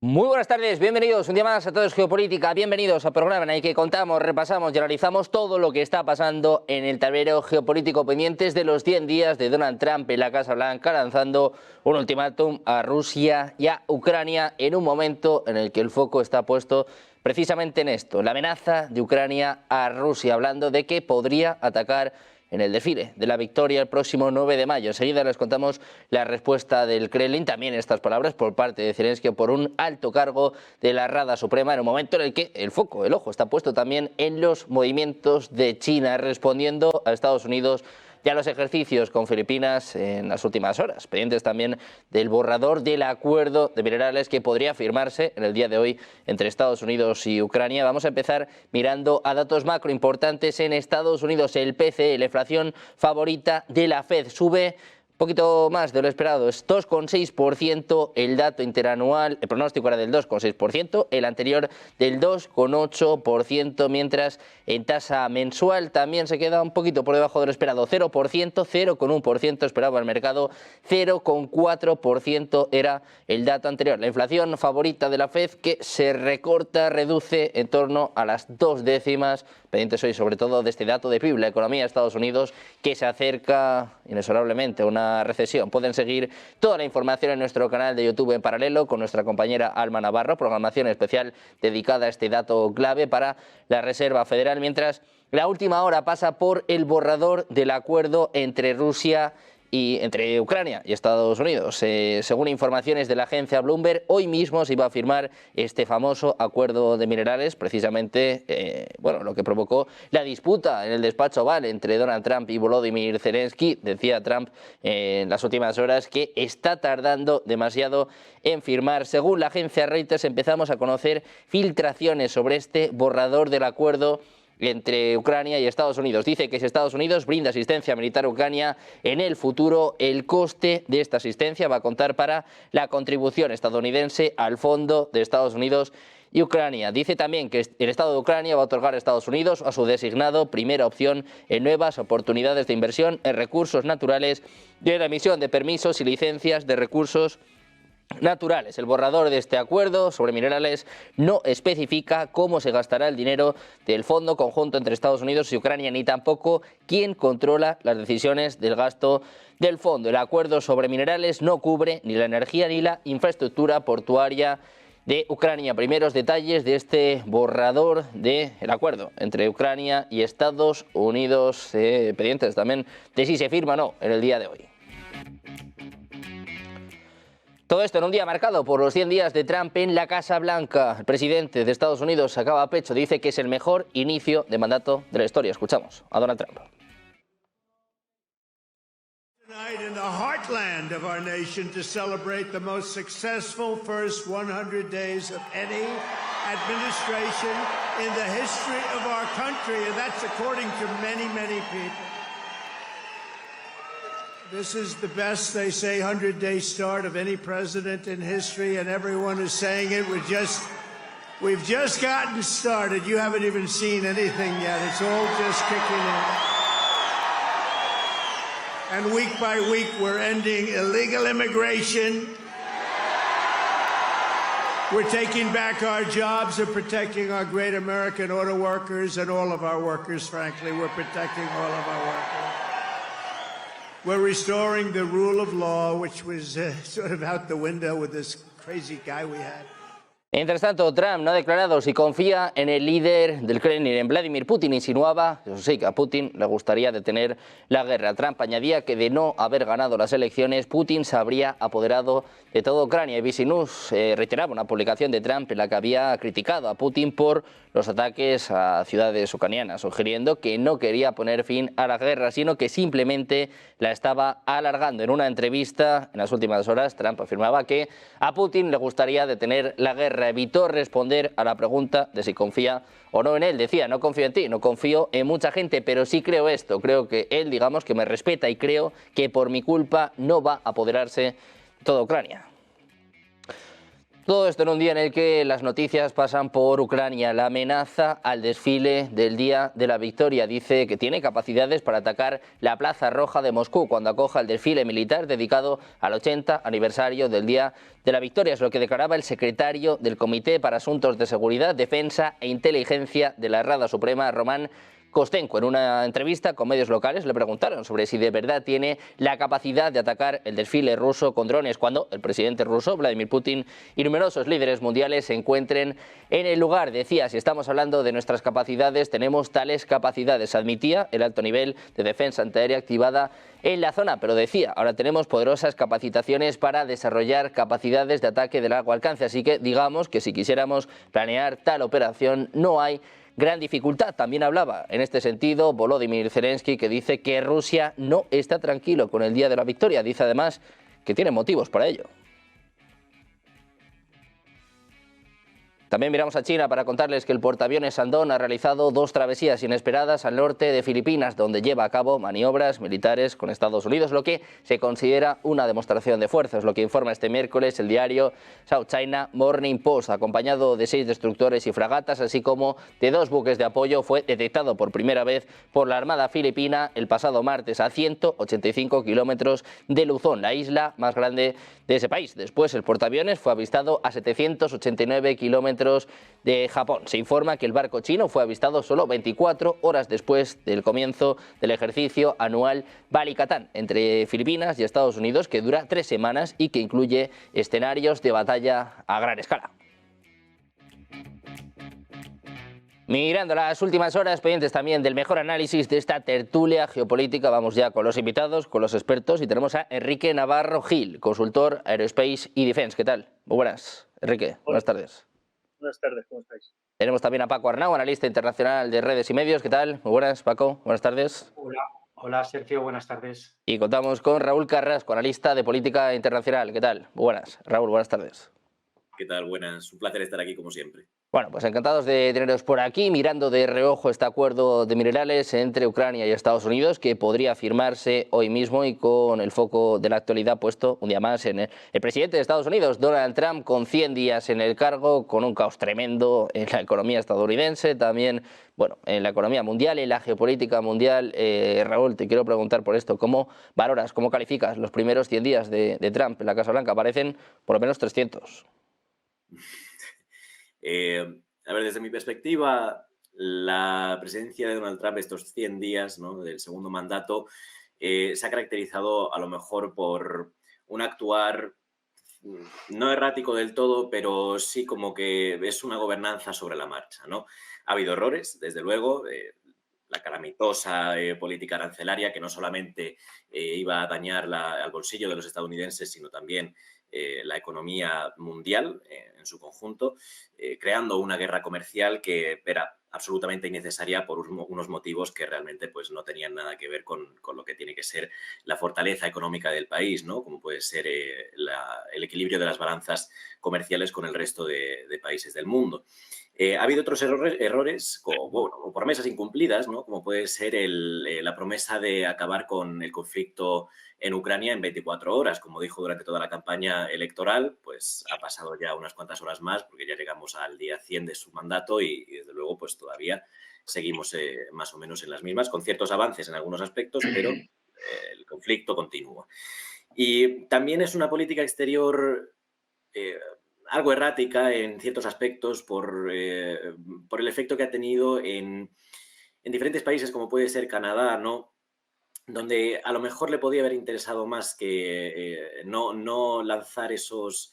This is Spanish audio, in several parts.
Muy buenas tardes, bienvenidos un día más a Todo es Geopolítica, bienvenidos al programa en el que contamos, repasamos y analizamos todo lo que está pasando en el tablero geopolítico, pendientes de los 100 días de Donald Trump en la Casa Blanca, lanzando un ultimátum a Rusia y a Ucrania en un momento en el que el foco está puesto precisamente en esto, la amenaza de Ucrania a Rusia, hablando de que podría atacar en el desfile de la victoria el próximo 9 de mayo. Enseguida les contamos la respuesta del Kremlin, también estas palabras por parte de Zelensky por un alto cargo de la Rada Suprema, en un momento en el que el foco, el ojo, está puesto también en los movimientos de China, respondiendo a Estados Unidos y a los ejercicios con Filipinas en las últimas horas, pendientes también del borrador del acuerdo de minerales que podría firmarse en el día de hoy entre Estados Unidos y Ucrania. Vamos a empezar mirando a datos macro importantes en Estados Unidos. El PCE, la inflación favorita de la Fed, sube un poquito más de lo esperado, es 2,6% el dato interanual, el pronóstico era del 2,6%, el anterior del 2,8%, mientras en tasa mensual también se queda un poquito por debajo de lo esperado, 0%, 0,1% esperaba el mercado, 0,4% era el dato anterior. La inflación favorita de la Fed que se recorta, reduce en torno a las 2 décimas, pendientes hoy sobre todo de este dato de PIB, la economía de Estados Unidos que se acerca inexorablemente a una recesión. Pueden seguir toda la información en nuestro canal de YouTube en paralelo con nuestra compañera Alma Navarro, programación especial dedicada a este dato clave para la Reserva Federal, mientras la última hora pasa por el borrador del acuerdo entre Rusia y entre Ucrania y Estados Unidos. Según informaciones de la agencia Bloomberg, hoy mismo se iba a firmar este famoso acuerdo de minerales, precisamente lo que provocó la disputa en el despacho Oval entre Donald Trump y Volodymyr Zelensky. Decía Trump en las últimas horas que está tardando demasiado en firmar. Según la agencia Reuters, empezamos a conocer filtraciones sobre este borrador del acuerdo entre Ucrania y Estados Unidos. Dice que si Estados Unidos brinda asistencia militar a Ucrania en el futuro, el coste de esta asistencia va a contar para la contribución estadounidense al fondo de Estados Unidos y Ucrania. Dice también que el Estado de Ucrania va a otorgar a Estados Unidos a su designado primera opción en nuevas oportunidades de inversión en recursos naturales y en la emisión de permisos y licencias de recursos naturales. El borrador de este acuerdo sobre minerales no especifica cómo se gastará el dinero del fondo conjunto entre Estados Unidos y Ucrania, ni tampoco quién controla las decisiones del gasto del fondo. El acuerdo sobre minerales no cubre ni la energía ni la infraestructura portuaria de Ucrania. Primeros detalles de este borrador del acuerdo entre Ucrania y Estados Unidos, pendientes también de si se firma o no en el día de hoy. Todo esto en un día marcado por los 100 días de Trump en la Casa Blanca. El presidente de Estados Unidos sacaba a pecho, dice que es el mejor inicio de mandato de la historia. Escuchamos a Donald Trump. Tonight in the heartland of our nation to celebrate the most successful first 100 days of any administration in the history of our country, and that's according to many, many people. This is the best, they say, 100-day start of any president in history, and everyone is saying it. We've just gotten started. You haven't even seen anything yet. It's all just kicking in. And week by week, we're ending illegal immigration. We're taking back our jobs and protecting our great American auto workers and all of our workers, frankly. We're protecting all of our workers. We're restoring the rule of law, which was sort of out the window with this crazy guy we had. Mientras tanto, Trump no ha declarado si confía en el líder del Kremlin, en Vladimir Putin. Insinuaba, eso sí, que a Putin le gustaría detener la guerra. Trump añadía que de no haber ganado las elecciones, Putin se habría apoderado de toda Ucrania. ABC News reiteraba una publicación de Trump en la que había criticado a Putin por los ataques a ciudades ucranianas, sugiriendo que no quería poner fin a la guerra, sino que simplemente la estaba alargando. En una entrevista en las últimas horas, Trump afirmaba que a Putin le gustaría detener la guerra. Evitó responder a la pregunta de si confía o no en él. Decía, no confío en ti, no confío en mucha gente, pero sí creo esto. Creo que él, digamos, que me respeta y creo que por mi culpa no va a apoderarse toda Ucrania. Todo esto en un día en el que las noticias pasan por Ucrania. La amenaza al desfile del Día de la Victoria dice que tiene capacidades para atacar la Plaza Roja de Moscú cuando acoja el desfile militar dedicado al 80 aniversario del Día de la Victoria. Es lo que declaraba el secretario del Comité para Asuntos de Seguridad, Defensa e Inteligencia de la Rada Suprema, Román Kostenko. En una entrevista con medios locales le preguntaron sobre si de verdad tiene la capacidad de atacar el desfile ruso con drones cuando el presidente ruso, Vladimir Putin, y numerosos líderes mundiales se encuentren en el lugar. Decía, si estamos hablando de nuestras capacidades, tenemos tales capacidades. Admitía el alto nivel de defensa antiaérea activada en la zona, pero decía, ahora tenemos poderosas capacitaciones para desarrollar capacidades de ataque de largo alcance. Así que digamos que si quisiéramos planear tal operación, no hay gran dificultad. También hablaba en este sentido Volodymyr Zelensky, que dice que Rusia no está tranquilo con el Día de la Victoria. Dice además que tiene motivos para ello. También miramos a China para contarles que el portaaviones Shandong ha realizado 2 travesías inesperadas al norte de Filipinas, donde lleva a cabo maniobras militares con Estados Unidos, lo que se considera una demostración de fuerza. Es lo que informa este miércoles el diario South China Morning Post. Acompañado de 6 destructores y fragatas, así como de 2 buques de apoyo, fue detectado por primera vez por la Armada filipina el pasado martes a 185 kilómetros de Luzón, la isla más grande de ese país. Después, el portaaviones fue avistado a 789 kilómetros de Japón. Se informa que el barco chino fue avistado solo 24 horas después del comienzo del ejercicio anual Balikatan entre Filipinas y Estados Unidos, que dura 3 semanas y que incluye escenarios de batalla a gran escala. Mirando las últimas horas, pendientes también del mejor análisis de esta tertulia geopolítica, vamos ya con los invitados, con los expertos, y tenemos a Enrique Navarro Gil, consultor Aerospace y Defense. ¿Qué tal? Muy buenas, Enrique. Hola. Buenas tardes. Buenas tardes, ¿cómo estáis? Tenemos también a Paco Arnau, analista internacional de redes y medios. ¿Qué tal? Muy buenas, Paco. Buenas tardes. Hola Sergio, buenas tardes. Y contamos con Raúl Carrasco, analista de política internacional. ¿Qué tal? Muy buenas. Raúl, buenas tardes. ¿Qué tal? Buenas. Un placer estar aquí como siempre. Bueno, pues encantados de teneros por aquí, mirando de reojo este acuerdo de minerales entre Ucrania y Estados Unidos, que podría firmarse hoy mismo y con el foco de la actualidad puesto un día más en el presidente de Estados Unidos, Donald Trump, con 100 días en el cargo, con un caos tremendo en la economía estadounidense, también, bueno, en la economía mundial, en la geopolítica mundial. Raúl, te quiero preguntar por esto, ¿cómo valoras, cómo calificas los primeros 100 días de Trump en la Casa Blanca? Parecen por lo menos 300. A ver, desde mi perspectiva, la presidencia de Donald Trump estos 100 días, ¿no?, del segundo mandato se ha caracterizado a lo mejor por un actuar no errático del todo, pero sí como que es una gobernanza sobre la marcha, ¿no? Ha habido errores, desde luego, la calamitosa política arancelaria que no solamente iba a dañar al bolsillo de los estadounidenses, sino también la economía mundial en su conjunto, creando una guerra comercial que era absolutamente innecesaria por unos motivos que realmente pues, no tenían nada que ver con lo que tiene que ser la fortaleza económica del país, ¿no? Como puede ser el equilibrio de las balanzas comerciales con el resto de países del mundo. Ha habido otros errores o promesas incumplidas, ¿no? Como puede ser la promesa de acabar con el conflicto en Ucrania en 24 horas, como dijo durante toda la campaña electoral. Pues ha pasado ya unas cuantas horas más porque ya llegamos al día 100 de su mandato y desde luego pues todavía seguimos más o menos en las mismas, con ciertos avances en algunos aspectos, pero el conflicto continúa. Y también es una política exterior algo errática en ciertos aspectos por el efecto que ha tenido en diferentes países, como puede ser Canadá, ¿no?, donde a lo mejor le podía haber interesado más que no lanzar esos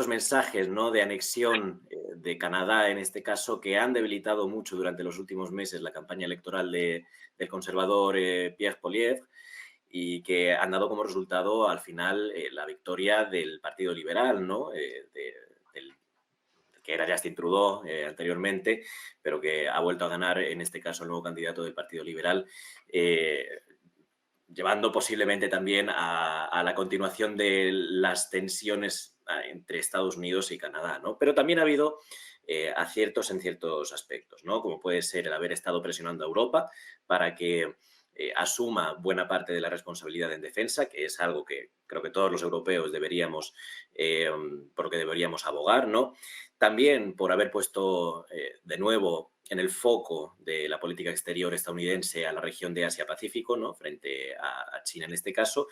mensajes, ¿no?, de anexión de Canadá, en este caso, que han debilitado mucho durante los últimos meses la campaña electoral del conservador Pierre Poilievre, y que han dado como resultado al final la victoria del Partido Liberal, ¿no?, que era Justin Trudeau anteriormente, pero que ha vuelto a ganar, en este caso, el nuevo candidato del Partido Liberal, llevando posiblemente también a la continuación de las tensiones entre Estados Unidos y Canadá, ¿no? Pero también ha habido aciertos en ciertos aspectos, ¿no? Como puede ser el haber estado presionando a Europa para que asuma buena parte de la responsabilidad en defensa, que es algo que creo que todos los europeos deberíamos, por lo que deberíamos abogar, ¿no? También por haber puesto de nuevo en el foco de la política exterior estadounidense a la región de Asia-Pacífico, ¿no? Frente a China en este caso.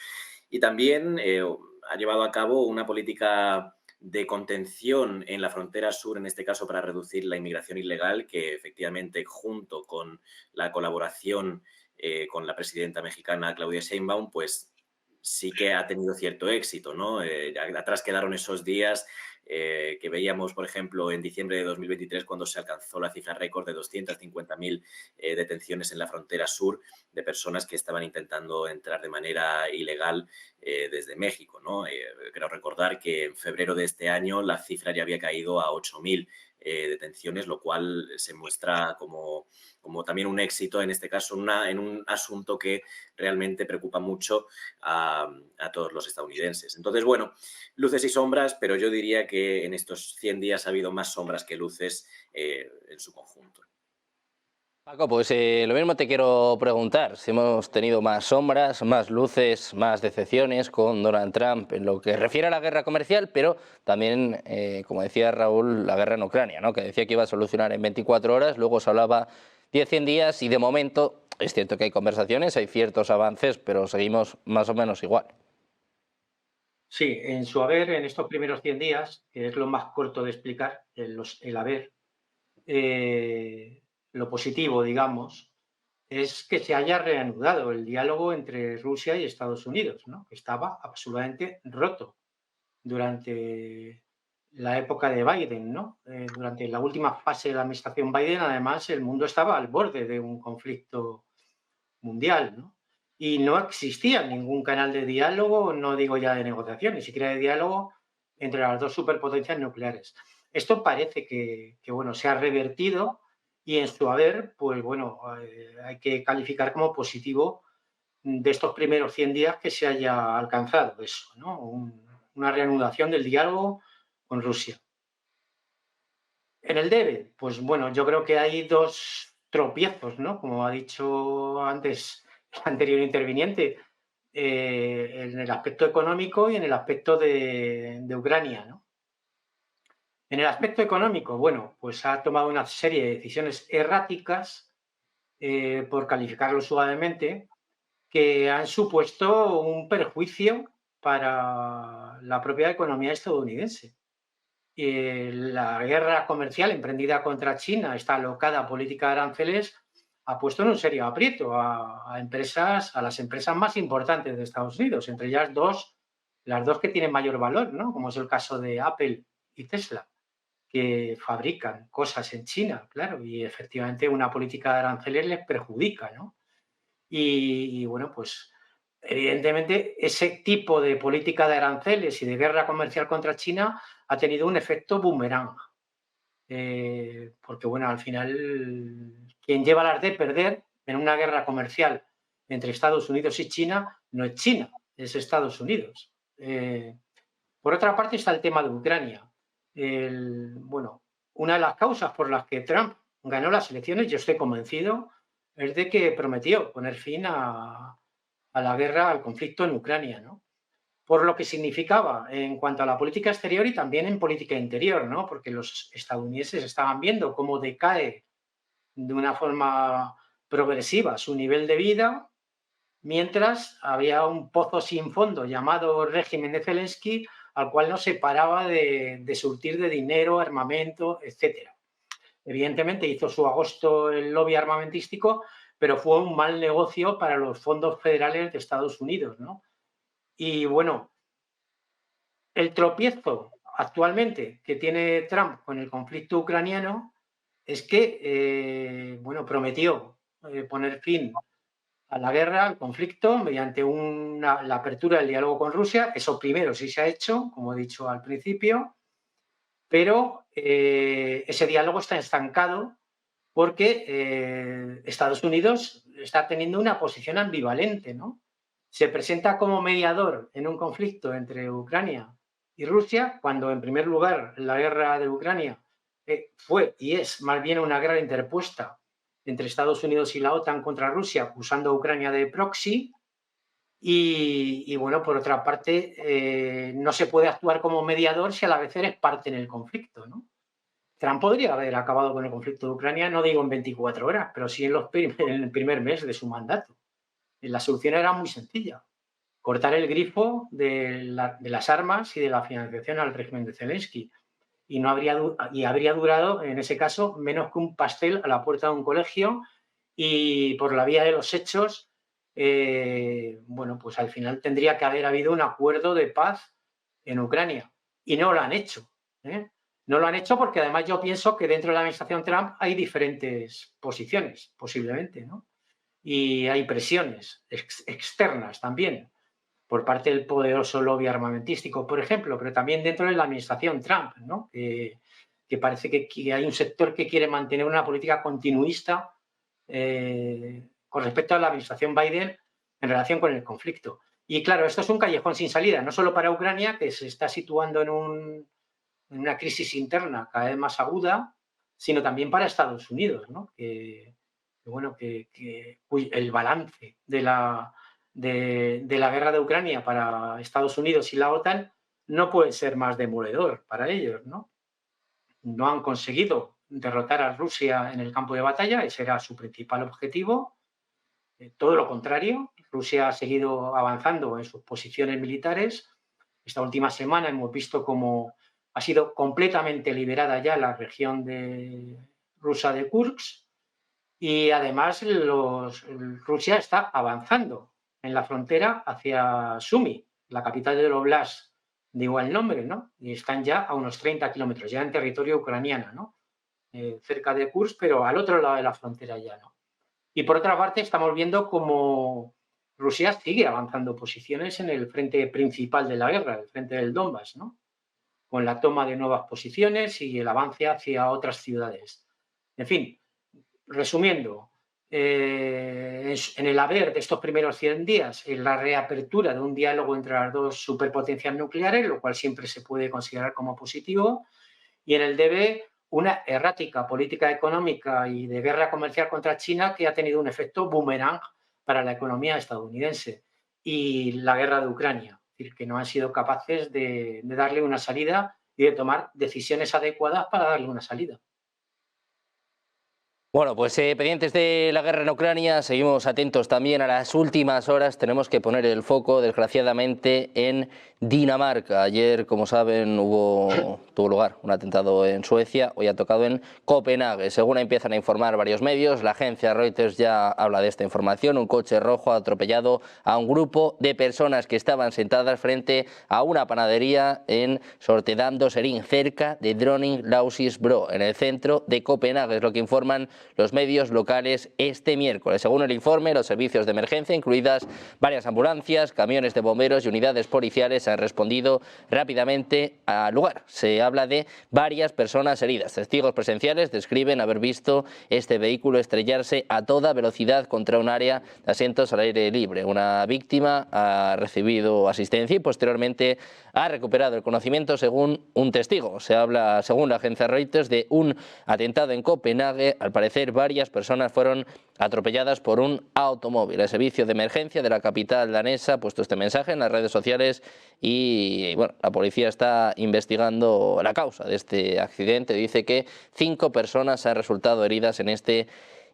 Y también ha llevado a cabo una política de contención en la frontera sur, en este caso para reducir la inmigración ilegal, que efectivamente junto con la colaboración con la presidenta mexicana Claudia Sheinbaum, pues sí que ha tenido cierto éxito, ¿no? Atrás quedaron esos días que veíamos, por ejemplo, en diciembre de 2023, cuando se alcanzó la cifra récord de 250.000 detenciones en la frontera sur de personas que estaban intentando entrar de manera ilegal desde México, ¿no? Creo recordar que en febrero de este año la cifra ya había caído a 8.000 detenciones, lo cual se muestra como también un éxito, en este caso, en un asunto que realmente preocupa mucho a todos los estadounidenses. Entonces, bueno, luces y sombras, pero yo diría que en estos 100 días ha habido más sombras que luces en su conjunto. Paco, pues lo mismo te quiero preguntar, si hemos tenido más sombras, más luces, más decepciones con Donald Trump en lo que refiere a la guerra comercial, pero también, como decía Raúl, la guerra en Ucrania, ¿no? Que decía que iba a solucionar en 24 horas, luego se hablaba 10-100 días y de momento es cierto que hay conversaciones, hay ciertos avances, pero seguimos más o menos igual. Sí, en su haber, en estos primeros 100 días, que es lo más corto de explicar, el haber, lo positivo, digamos, es que se haya reanudado el diálogo entre Rusia y Estados Unidos, ¿no? Que estaba absolutamente roto durante la época de Biden, ¿no? Durante la última fase de la administración Biden, además, el mundo estaba al borde de un conflicto mundial, ¿no? Y no existía ningún canal de diálogo, no digo ya de negociación, ni siquiera de diálogo entre las dos superpotencias nucleares. Esto parece que bueno, se ha revertido y en su haber, pues bueno, hay que calificar como positivo de estos primeros 100 días que se haya alcanzado eso, ¿no? Una reanudación del diálogo con Rusia. En el debe, pues bueno, yo creo que hay dos tropiezos, ¿no? Como ha dicho antes el anterior interviniente, en el aspecto económico y en el aspecto de Ucrania, ¿no? En el aspecto económico, bueno, pues ha tomado una serie de decisiones erráticas, por calificarlo suavemente, que han supuesto un perjuicio para la propia economía estadounidense. La guerra comercial emprendida contra China, esta alocada política de aranceles, ha puesto en un serio aprieto a las empresas más importantes de Estados Unidos, entre ellas las dos que tienen mayor valor, ¿no? Como es el caso de Apple y Tesla, que fabrican cosas en China, claro, y efectivamente una política de aranceles les perjudica, ¿no? Y bueno, pues evidentemente ese tipo de política de aranceles y de guerra comercial contra China ha tenido un efecto boomerang. Porque bueno, al final quien lleva las de perder en una guerra comercial entre Estados Unidos y China no es China, es Estados Unidos. Por otra parte está el tema de Ucrania. Bueno, una de las causas por las que Trump ganó las elecciones, yo estoy convencido, es de que prometió poner fin a la guerra, al conflicto en Ucrania, ¿no? Por lo que significaba en cuanto a la política exterior y también en política interior, ¿no? Porque los estadounidenses estaban viendo cómo decae de una forma progresiva su nivel de vida, mientras había un pozo sin fondo llamado régimen de Zelensky, al cual no se paraba de surtir de dinero, armamento, etcétera. Evidentemente hizo su agosto el lobby armamentístico, pero fue un mal negocio para los fondos federales de Estados Unidos, ¿no? Y bueno, el tropiezo actualmente que tiene Trump con el conflicto ucraniano es que, bueno, prometió poner fin a la guerra, al conflicto, mediante la apertura del diálogo con Rusia. Eso primero sí se ha hecho, como he dicho al principio, pero ese diálogo está estancado porque Estados Unidos está teniendo una posición ambivalente, ¿no? Se presenta como mediador en un conflicto entre Ucrania y Rusia, cuando en primer lugar la guerra de Ucrania fue y es más bien una guerra interpuesta entre Estados Unidos y la OTAN contra Rusia, usando a Ucrania de proxy, Y bueno, por otra parte, no se puede actuar como mediador si a la vez eres parte en el conflicto, ¿no? Trump podría haber acabado con el conflicto de Ucrania, no digo en 24 horas, pero sí en el primer mes de su mandato. La solución era muy sencilla: cortar el grifo de las armas y de la financiación al régimen de Zelensky. Y habría durado, en ese caso, menos que un pastel a la puerta de un colegio, y por la vía de los hechos, bueno, pues al final tendría que haber habido un acuerdo de paz en Ucrania. Y no lo han hecho, ¿eh? No lo han hecho porque además yo pienso que dentro de la administración Trump hay diferentes posiciones, posiblemente, ¿no? Y hay presiones externas también, por parte del poderoso lobby armamentístico, por ejemplo, pero también dentro de la administración Trump, ¿no? Que parece que hay un sector que quiere mantener una política continuista con respecto a la administración Biden en relación con el conflicto. Y claro, esto es un callejón sin salida, no solo para Ucrania, que se está situando en una crisis interna cada vez más aguda, sino también para Estados Unidos, ¿no? Bueno, el balance de la guerra de Ucrania para Estados Unidos y la OTAN no puede ser más demoledor para ellos, ¿no? No han conseguido derrotar a Rusia en el campo de batalla, ese era su principal objetivo. Todo lo contrario, Rusia ha seguido avanzando en sus posiciones militares. Esta última semana hemos visto cómo ha sido completamente liberada ya la región rusa de Kursk, y además Rusia está avanzando en la frontera hacia Sumy, la capital del Oblast de igual nombre, ¿no? Y están ya a unos 30 kilómetros, ya en territorio ucraniano, ¿no? Cerca de Kursk, pero al otro lado de la frontera ya, ¿no? Y por otra parte, estamos viendo cómo Rusia sigue avanzando posiciones en el frente principal de la guerra, el frente del Donbass, ¿no? Con la toma de nuevas posiciones y el avance hacia otras ciudades. En fin, resumiendo, en el haber de estos primeros 100 días, en la reapertura de un diálogo entre las dos superpotencias nucleares, lo cual siempre se puede considerar como positivo, y en el debe una errática política económica y de guerra comercial contra China que ha tenido un efecto boomerang para la economía estadounidense, y la guerra de Ucrania, es decir, que no han sido capaces de darle una salida y de tomar decisiones adecuadas para darle una salida. Bueno, pues pendientes de la guerra en Ucrania, seguimos atentos también a las últimas horas. Tenemos que poner el foco, desgraciadamente, en Dinamarca. Ayer, como saben, tuvo lugar un atentado en Suecia, hoy ha tocado en Copenhague. Según empiezan a informar varios medios, la agencia Reuters ya habla de esta información. Un coche rojo ha atropellado a un grupo de personas que estaban sentadas frente a una panadería en Sortedam do Serín, cerca de Dronning Lausisbro, en el centro de Copenhague. Es lo que informan los medios locales este miércoles. Según el informe, los servicios de emergencia, incluidas varias ambulancias, camiones de bomberos y unidades policiales, han respondido rápidamente al lugar. Se habla de varias personas heridas. Testigos presenciales describen haber visto este vehículo estrellarse a toda velocidad contra un área de asientos al aire libre. Una víctima ha recibido asistencia y posteriormente ha recuperado el conocimiento, según un testigo. Se habla, según la agencia Reuters, de un atentado en Copenhague. Al parecer, varias personas fueron atropelladas por un automóvil. El servicio de emergencia de la capital danesa ha puesto este mensaje en las redes sociales y bueno, la policía está investigando la causa de este accidente. Dice que 5 personas han resultado heridas en este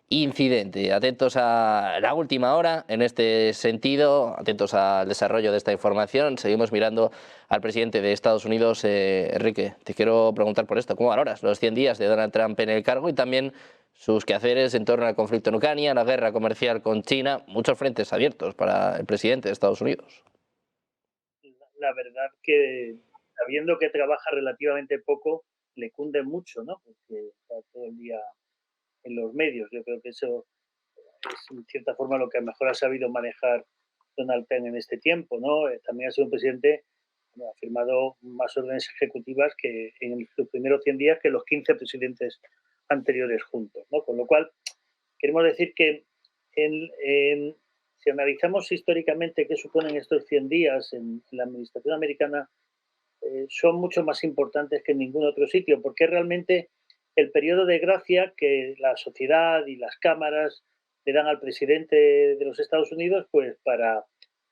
incidente. Atentos a la última hora en este sentido, atentos al desarrollo de esta información. Seguimos mirando al presidente de Estados Unidos. Enrique, te quiero preguntar por esto. ¿Cómo valoras los 100 días de Donald Trump en el cargo y también sus quehaceres en torno al conflicto en Ucrania, la guerra comercial con China? Muchos frentes abiertos para el presidente de Estados Unidos. La verdad que, sabiendo que trabaja relativamente poco, le cunde mucho, ¿no? Porque está todo el día en los medios. Yo creo que eso es, en cierta forma, lo que mejor ha sabido manejar Donald Trump en este tiempo, ¿no? También ha sido un presidente, bueno, ha firmado más órdenes ejecutivas que en los primeros 100 días que los 15 presidentes anteriores juntos, ¿no? Con lo cual, queremos decir que si analizamos históricamente qué suponen estos 100 días en la administración americana, son mucho más importantes que en ningún otro sitio, porque es realmente el periodo de gracia que la sociedad y las cámaras le dan al presidente de los Estados Unidos, pues para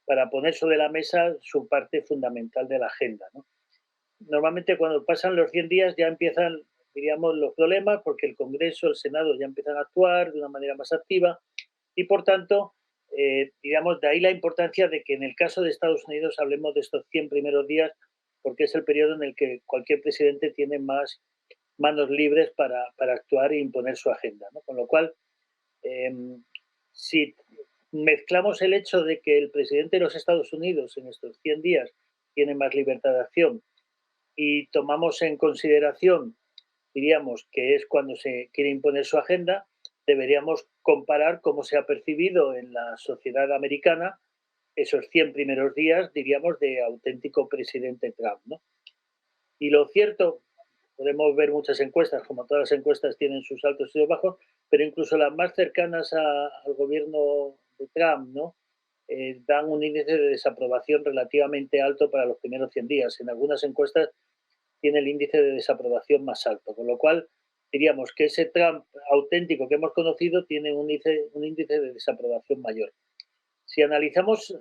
para poner sobre la mesa su parte fundamental de la agenda, ¿no? Normalmente cuando pasan los 100 días ya empiezan, diríamos, los problemas porque el Congreso, el Senado ya empiezan a actuar de una manera más activa y por tanto, digamos, de ahí la importancia de que en el caso de Estados Unidos hablemos de estos 100 primeros días porque es el periodo en el que cualquier presidente tiene más manos libres para actuar e imponer su agenda, ¿no? Con lo cual, eh, si mezclamos el hecho de que el presidente de los Estados Unidos en estos 100 días tiene más libertad de acción y tomamos en consideración, diríamos, que es cuando se quiere imponer su agenda, deberíamos comparar cómo se ha percibido en la sociedad americana esos 100 primeros días, diríamos, de auténtico presidente Trump, ¿no? Y lo cierto, podemos ver muchas encuestas, como todas las encuestas tienen sus altos y sus bajos, pero incluso las más cercanas al gobierno de Trump, ¿no? Dan un índice de desaprobación relativamente alto para los primeros 100 días. En algunas encuestas tiene el índice de desaprobación más alto, con lo cual diríamos que ese Trump auténtico que hemos conocido tiene un índice de desaprobación mayor. Si analizamos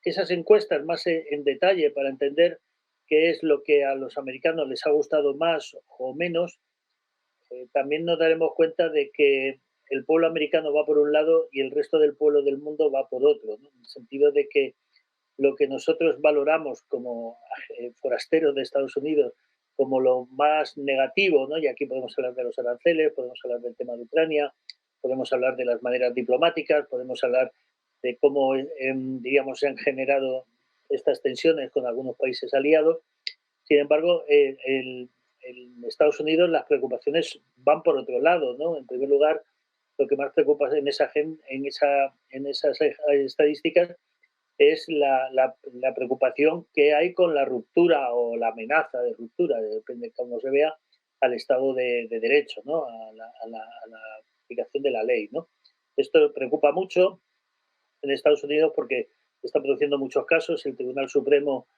esas encuestas más en detalle para entender qué es lo que a los americanos les ha gustado más o menos, también nos daremos cuenta de que el pueblo americano va por un lado y el resto del pueblo del mundo va por otro, ¿no? En el sentido de que lo que nosotros valoramos como forasteros de Estados Unidos como lo más negativo, ¿no? Y aquí podemos hablar de los aranceles, podemos hablar del tema de Ucrania, podemos hablar de las maneras diplomáticas, podemos hablar de cómo, digamos, se han generado estas tensiones con algunos países aliados. Sin embargo, en Estados Unidos las preocupaciones van por otro lado, ¿no? En primer lugar, lo que más preocupa en esas estadísticas es la preocupación que hay con la ruptura o la amenaza de ruptura, depende de cómo se vea, al Estado de Derecho, ¿no? A la aplicación de la ley, ¿no? Esto preocupa mucho en Estados Unidos porque está produciendo muchos casos. El Tribunal Supremo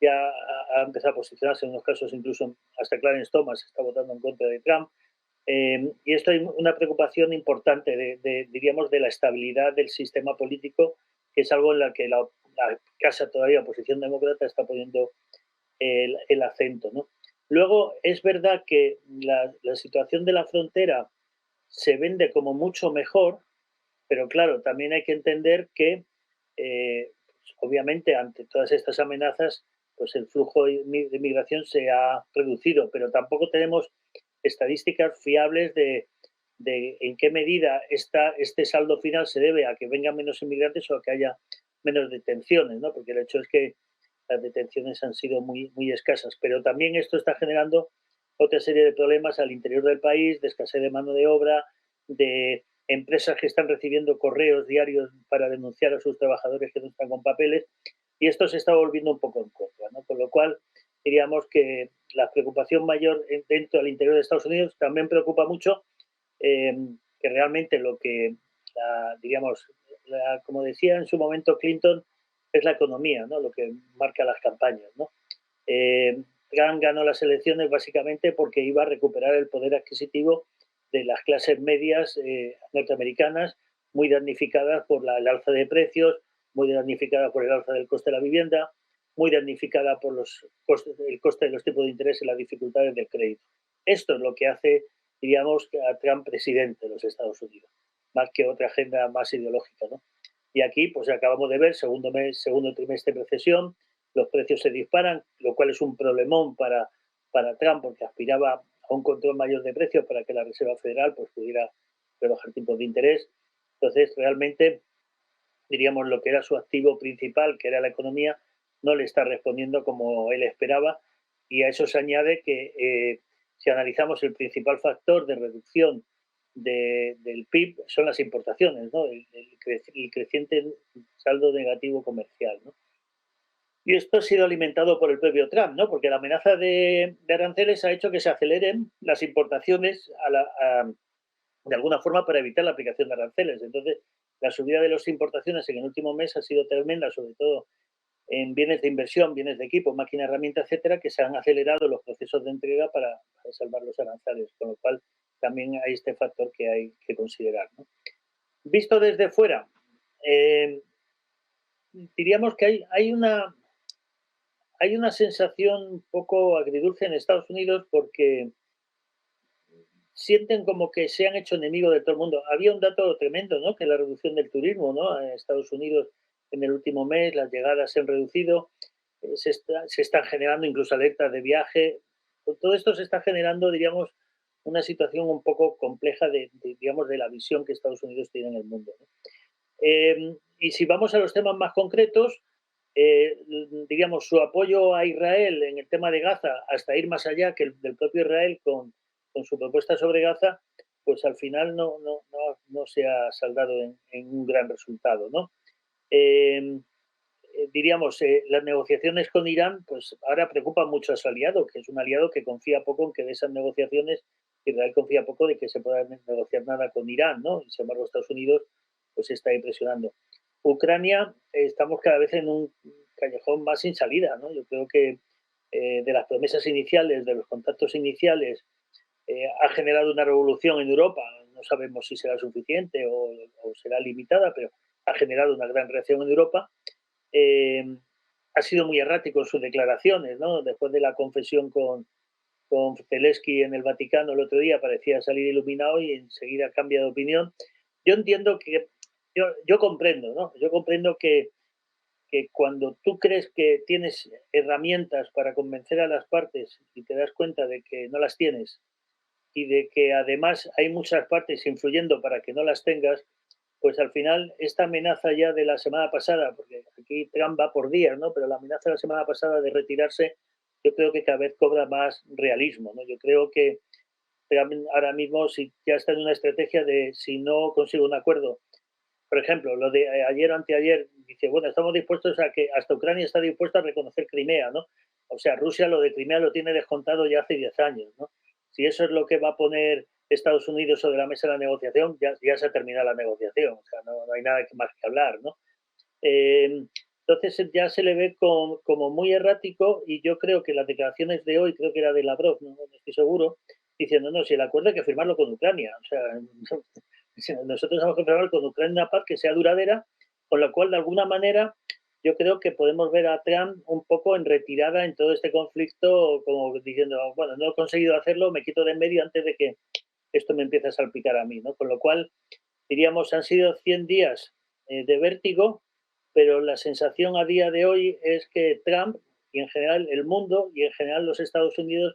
ya ha empezado a posicionarse en unos casos, incluso hasta Clarence Thomas está votando en contra de Trump. Y esto hay una preocupación importante, diríamos, de la estabilidad del sistema político, que es algo en la que la casa todavía, oposición demócrata, está poniendo el acento, ¿no? Luego, es verdad que la situación de la frontera se vende como mucho mejor, pero claro, también hay que entender que, obviamente, ante todas estas amenazas, pues el flujo de inmigración se ha reducido, pero tampoco tenemos estadísticas fiables de en qué medida este saldo final se debe a que vengan menos inmigrantes o a que haya menos detenciones, ¿no? Porque el hecho es que las detenciones han sido muy, muy escasas, pero también esto está generando otra serie de problemas al interior del país, de escasez de mano de obra, de empresas que están recibiendo correos diarios para denunciar a sus trabajadores que no están con papeles, y esto se está volviendo un poco en contra, ¿no? Con lo cual, diríamos que la preocupación mayor dentro del interior de Estados Unidos también preocupa mucho, que realmente lo que, diríamos, como decía en su momento Clinton, es la economía, ¿no? Lo que marca las campañas, ¿no? Trump ganó las elecciones básicamente porque iba a recuperar el poder adquisitivo de las clases medias norteamericanas, muy damnificadas por el alza de precios, muy damnificada por el alza del coste de la vivienda, muy damnificada por el coste de los tipos de interés y las dificultades del crédito. Esto es lo que hace, diríamos, a Trump presidente de los Estados Unidos, más que otra agenda más ideológica, ¿no? Y aquí, pues acabamos de ver, segundo trimestre de recesión, los precios se disparan, lo cual es un problemón para Trump, porque aspiraba a un control mayor de precios para que la Reserva Federal pues, pudiera rebajar tipos de interés. Entonces, realmente, diríamos, lo que era su activo principal, que era la economía, no le está respondiendo como él esperaba. Y a eso se añade que si analizamos el principal factor de reducción del PIB son las importaciones, ¿no? El creciente saldo negativo comercial, ¿no? Y esto ha sido alimentado por el propio Trump, ¿no? Porque la amenaza de aranceles ha hecho que se aceleren las importaciones de alguna forma para evitar la aplicación de aranceles. Entonces, la subida de las importaciones en el último mes ha sido tremenda, sobre todo en bienes de inversión, bienes de equipo, máquina, herramienta, etcétera, que se han acelerado los procesos de entrega para salvar los aranceles, con lo cual también hay este factor que hay que considerar, ¿no? Visto desde fuera, diríamos que hay una sensación un poco agridulce en Estados Unidos porque sienten como que se han hecho enemigos de todo el mundo. Había un dato tremendo, ¿no? Que la reducción del turismo, ¿no? En Estados Unidos en el último mes las llegadas se han reducido, se están generando incluso alertas de viaje. Todo esto se está generando, diríamos, una situación un poco compleja digamos, de la visión que Estados Unidos tiene en el mundo, ¿no? Y si vamos a los temas más concretos, diríamos, su apoyo a Israel en el tema de Gaza, hasta ir más allá que el del propio Israel con su propuesta sobre Gaza, pues al final no se ha saldado en un gran resultado, ¿no? Eh, diríamos, las negociaciones con Irán, pues ahora preocupa mucho a su aliado, que es un aliado que confía poco en que de esas negociaciones, Israel confía poco de que se pueda negociar nada con Irán, ¿no? Y sin embargo, Estados Unidos pues está ahí presionando. Ucrania, estamos cada vez en un callejón más sin salida, ¿no? Yo creo que de las promesas iniciales, de los contactos iniciales, ha generado una revolución en Europa. No sabemos si será suficiente o será limitada, pero ha generado una gran reacción en Europa. Ha sido muy errático en sus declaraciones, ¿no? Después de la confesión con Zelensky en el Vaticano el otro día, parecía salir iluminado y enseguida cambia de opinión. Yo entiendo que, yo comprendo, ¿no? Yo comprendo que cuando tú crees que tienes herramientas para convencer a las partes y te das cuenta de que no las tienes y de que además hay muchas partes influyendo para que no las tengas, pues al final esta amenaza ya de la semana pasada, porque aquí Trump va por días, ¿no? Pero la amenaza de la semana pasada de retirarse, yo creo que cada vez cobra más realismo, ¿no? Yo creo que Trump ahora mismo si ya está en una estrategia de si no consigue un acuerdo, por ejemplo, lo de ayer o anteayer, dice, bueno, estamos dispuestos a que hasta Ucrania está dispuesta a reconocer Crimea, ¿no? O sea, Rusia lo de Crimea lo tiene descontado ya hace 10 años, ¿no? Si eso es lo que va a poner Estados Unidos sobre la mesa de la negociación, ya se ha terminado la negociación, o sea, no hay nada más que hablar, ¿no? Entonces ya se le ve como muy errático y yo creo que las declaraciones de hoy, creo que era de Lavrov, no estoy seguro, diciendo, no, si el acuerdo hay que firmarlo con Ucrania, o sea, nosotros tenemos que firmar con Ucrania una paz que sea duradera, con la cual de alguna manera yo creo que podemos ver a Trump un poco en retirada en todo este conflicto, como diciendo, bueno, no he conseguido hacerlo, me quito de en medio antes de que esto me empiece a salpicar a mí, ¿no? Con lo cual, diríamos, han sido 100 días de vértigo, pero la sensación a día de hoy es que Trump y en general el mundo y en general los Estados Unidos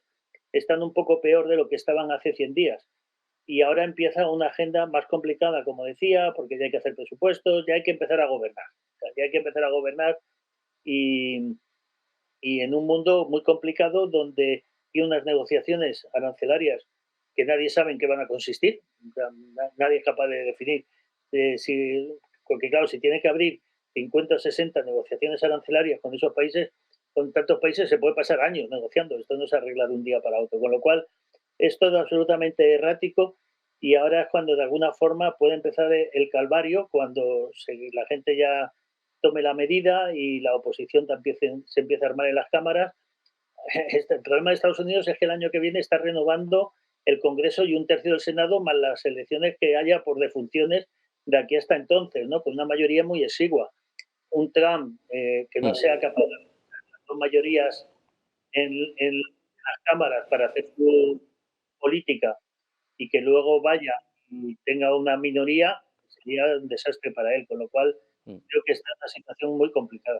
están un poco peor de lo que estaban hace 100 días. Y ahora empieza una agenda más complicada, como decía, porque ya hay que hacer presupuestos, ya hay que empezar a gobernar. O sea, ya hay que empezar a gobernar y en un mundo muy complicado donde hay unas negociaciones arancelarias que nadie sabe en qué van a consistir, o sea, nadie es capaz de definir porque claro, si tiene que abrir 50 o 60 negociaciones arancelarias con esos países, con tantos países se puede pasar años negociando, esto no se arregla de un día para otro, con lo cual es todo absolutamente errático y ahora es cuando de alguna forma puede empezar el calvario, cuando la gente ya tome la medida y la oposición se empieza a armar en las cámaras. El problema de Estados Unidos es que el año que viene está renovando el Congreso y un tercio del Senado, más las elecciones que haya por defunciones de aquí hasta entonces, ¿no? Con una mayoría muy exigua. Un Trump que no sea capaz de hacer dos mayorías en las cámaras para hacer su política y que luego vaya y tenga una minoría, sería un desastre para él, con lo cual creo que está en una situación muy complicada.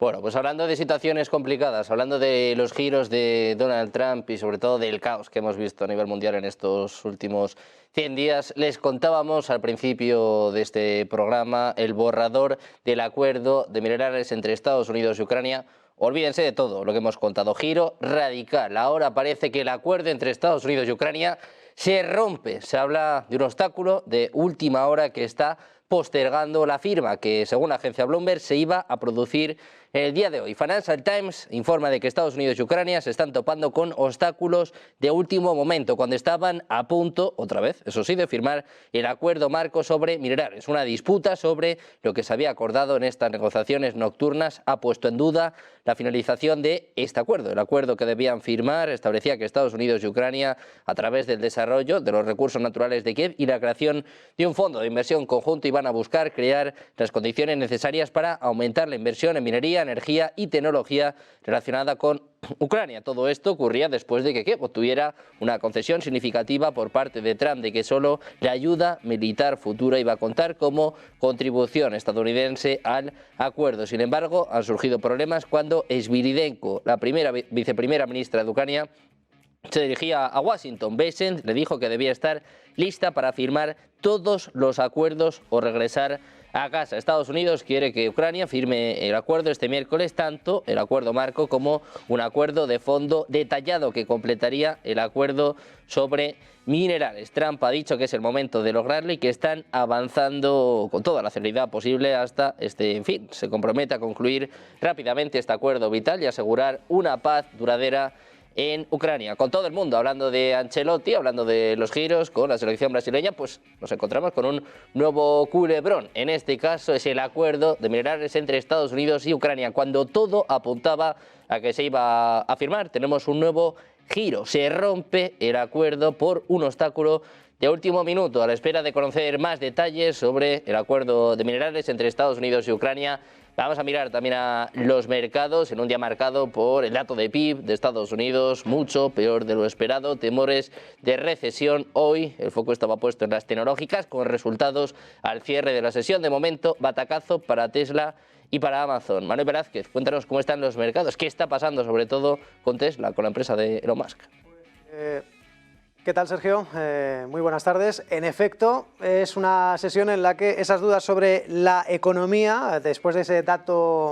Bueno, pues hablando de situaciones complicadas, hablando de los giros de Donald Trump y sobre todo del caos que hemos visto a nivel mundial en estos últimos 100 días, les contábamos al principio de este programa el borrador del acuerdo de minerales entre Estados Unidos y Ucrania. Olvídense de todo lo que hemos contado, giro radical. Ahora parece que el acuerdo entre Estados Unidos y Ucrania se rompe. Se habla de un obstáculo de última hora que está postergando la firma, que según la agencia Bloomberg se iba a producir en el día de hoy. Financial Times informa de que Estados Unidos y Ucrania se están topando con obstáculos de último momento, cuando estaban a punto, otra vez, eso sí, de firmar el acuerdo marco sobre minerales. Una disputa sobre lo que se había acordado en estas negociaciones nocturnas ha puesto en duda la finalización de este acuerdo. El acuerdo que debían firmar establecía que Estados Unidos y Ucrania, a través del desarrollo de los recursos naturales de Kiev y la creación de un fondo de inversión conjunto, iban a buscar crear las condiciones necesarias para aumentar la inversión en minería, energía y tecnología relacionada con Ucrania. Todo esto ocurría después de que Kiev obtuviera una concesión significativa por parte de Trump de que solo la ayuda militar futura iba a contar como contribución estadounidense al acuerdo. Sin embargo, han surgido problemas cuando Sviridenko, la viceprimera ministra de Ucrania, se dirigía a Washington. Bessent le dijo que debía estar lista para firmar todos los acuerdos o regresar a casa. Estados Unidos quiere que Ucrania firme el acuerdo este miércoles, tanto el acuerdo marco como un acuerdo de fondo detallado que completaría el acuerdo sobre minerales. Trump ha dicho que es el momento de lograrlo y que están avanzando con toda la celeridad posible hasta se compromete a concluir rápidamente este acuerdo vital y asegurar una paz duradera en Ucrania. Con todo el mundo hablando de Ancelotti, hablando de los giros con la selección brasileña, pues nos encontramos con un nuevo culebrón. En este caso es el acuerdo de minerales entre Estados Unidos y Ucrania. Cuando todo apuntaba a que se iba a firmar, tenemos un nuevo giro. Se rompe el acuerdo por un obstáculo de último minuto, a la espera de conocer más detalles sobre el acuerdo de minerales entre Estados Unidos y Ucrania. Vamos a mirar también a los mercados en un día marcado por el dato de PIB de Estados Unidos, mucho peor de lo esperado, temores de recesión. Hoy el foco estaba puesto en las tecnológicas con resultados al cierre de la sesión. De momento, batacazo para Tesla y para Amazon. Manuel Velázquez, cuéntanos cómo están los mercados, qué está pasando sobre todo con Tesla, con la empresa de Elon Musk. ¿Qué tal, Sergio? Muy buenas tardes. En efecto, es una sesión en la que esas dudas sobre la economía, después de ese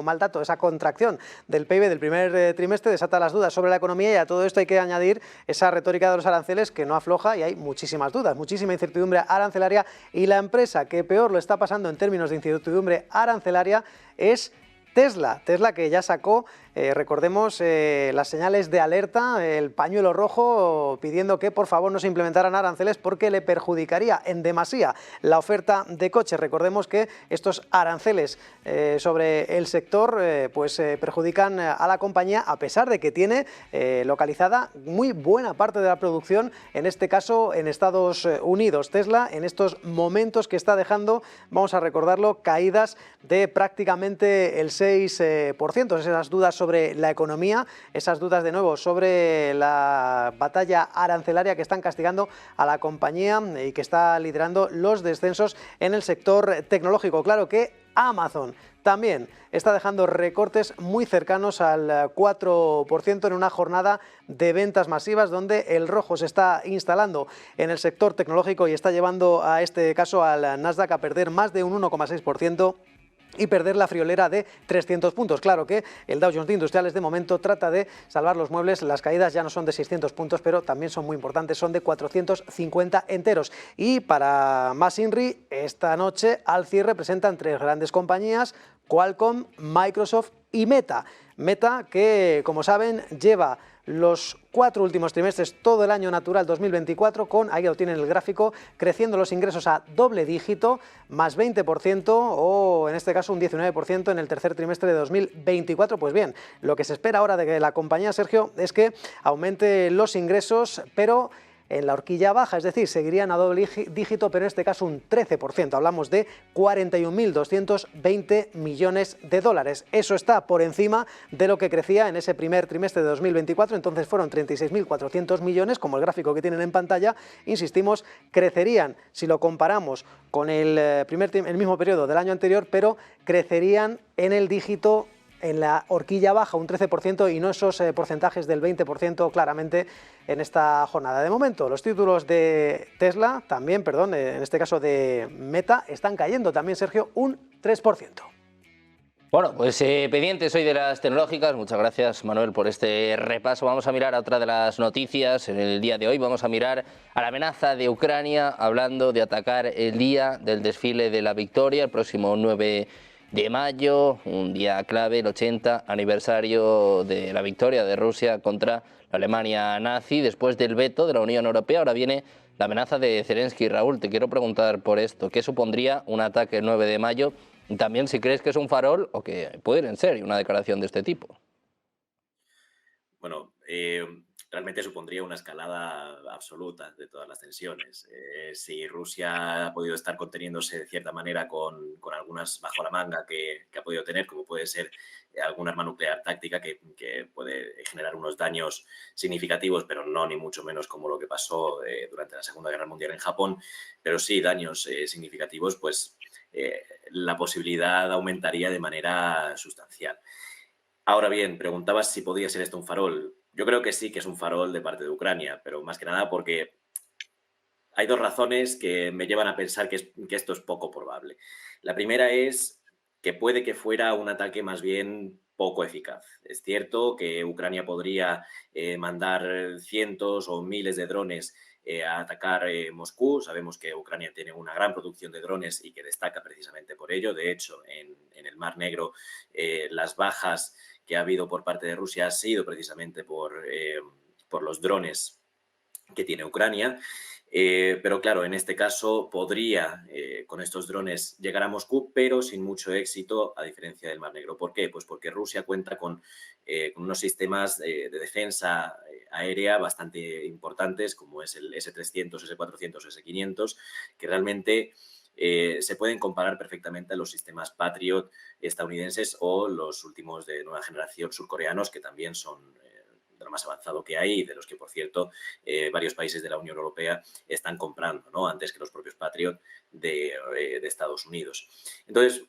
mal dato, esa contracción del PIB del primer trimestre, desata las dudas sobre la economía, y a todo esto hay que añadir esa retórica de los aranceles que no afloja y hay muchísimas dudas, muchísima incertidumbre arancelaria, y la empresa que peor lo está pasando en términos de incertidumbre arancelaria es Tesla, que ya sacó, recordemos, las señales de alerta, el pañuelo rojo, pidiendo que por favor no se implementaran aranceles porque le perjudicaría en demasía la oferta de coches. Recordemos que estos aranceles sobre el sector perjudican a la compañía, a pesar de que tiene localizada muy buena parte de la producción, en este caso en Estados Unidos. Tesla, en estos momentos que está dejando, vamos a recordarlo, caídas de prácticamente el 6%. Esas dudas sobre la economía, esas dudas de nuevo sobre la batalla arancelaria que están castigando a la compañía y que está liderando los descensos en el sector tecnológico. Claro que Amazon también está dejando recortes muy cercanos al 4% en una jornada de ventas masivas donde el rojo se está instalando en el sector tecnológico y está llevando a este caso al Nasdaq a perder más de un 1,6% y perder la friolera de 300 puntos. Claro que el Dow Jones de Industriales de momento trata de salvar los muebles. Las caídas ya no son de 600 puntos, pero también son muy importantes, son de 450 enteros. Y para más INRI, esta noche al cierre presentan tres grandes compañías: Qualcomm, Microsoft y Meta. Meta, que como saben lleva los 4 últimos trimestres, todo el año natural 2024, con, ahí lo tienen el gráfico, creciendo los ingresos a doble dígito, más 20% o en este caso un 19% en el tercer trimestre de 2024. Pues bien, lo que se espera ahora de que la compañía, Sergio, es que aumente los ingresos, pero en la horquilla baja, es decir, seguirían a doble dígito, pero en este caso un 13%. Hablamos de 41.220 millones de dólares. Eso está por encima de lo que crecía en ese primer trimestre de 2024, entonces fueron 36.400 millones, como el gráfico que tienen en pantalla. Insistimos, crecerían si lo comparamos con el mismo periodo del año anterior, pero crecerían en el dígito, en la horquilla baja, un 13%, y no esos porcentajes del 20% claramente en esta jornada. De momento, los títulos de Tesla, también, perdón, en este caso de Meta, están cayendo también, Sergio, un 3%. Bueno, pues pendientes hoy de las tecnológicas. Muchas gracias, Manuel, por este repaso. Vamos a mirar a otra de las noticias en el día de hoy. Vamos a mirar a la amenaza de Ucrania, hablando de atacar el día del desfile de la victoria, el próximo 9 de mayo, un día clave, el 80 aniversario de la victoria de Rusia contra la Alemania nazi. Después del veto de la Unión Europea, ahora viene la amenaza de Zelensky. Raúl, te quiero preguntar por esto. ¿Qué supondría un ataque el 9 de mayo? Y también si crees que es un farol o que puede ir en serio una declaración de este tipo. Bueno, realmente supondría una escalada absoluta de todas las tensiones. Si Rusia ha podido estar conteniéndose de cierta manera con algunas bajo la manga que ha podido tener, como puede ser algún arma nuclear táctica que puede generar unos daños significativos, pero no ni mucho menos como lo que pasó durante la Segunda Guerra Mundial en Japón, pero sí daños significativos, pues la posibilidad aumentaría de manera sustancial. Ahora bien, preguntabas si podía ser esto un farol. Yo creo que sí que es un farol de parte de Ucrania, pero más que nada porque hay dos razones que me llevan a pensar que esto es poco probable. La primera es que puede que fuera un ataque más bien poco eficaz. Es cierto que Ucrania podría mandar cientos o miles de drones a atacar Moscú. Sabemos que Ucrania tiene una gran producción de drones y que destaca precisamente por ello. De hecho, en el Mar Negro las bajas que ha habido por parte de Rusia ha sido precisamente por los drones que tiene Ucrania. Pero claro, en este caso podría con estos drones llegar a Moscú, pero sin mucho éxito, a diferencia del Mar Negro. ¿Por qué? Pues porque Rusia cuenta con unos sistemas de defensa aérea bastante importantes, como es el S-300, S-400, S-500, que realmente se pueden comparar perfectamente a los sistemas Patriot estadounidenses o los últimos de nueva generación surcoreanos, que también son de lo más avanzado que hay y de los que, por cierto, varios países de la Unión Europea están comprando, ¿no? Antes que los propios Patriot de Estados Unidos. Entonces,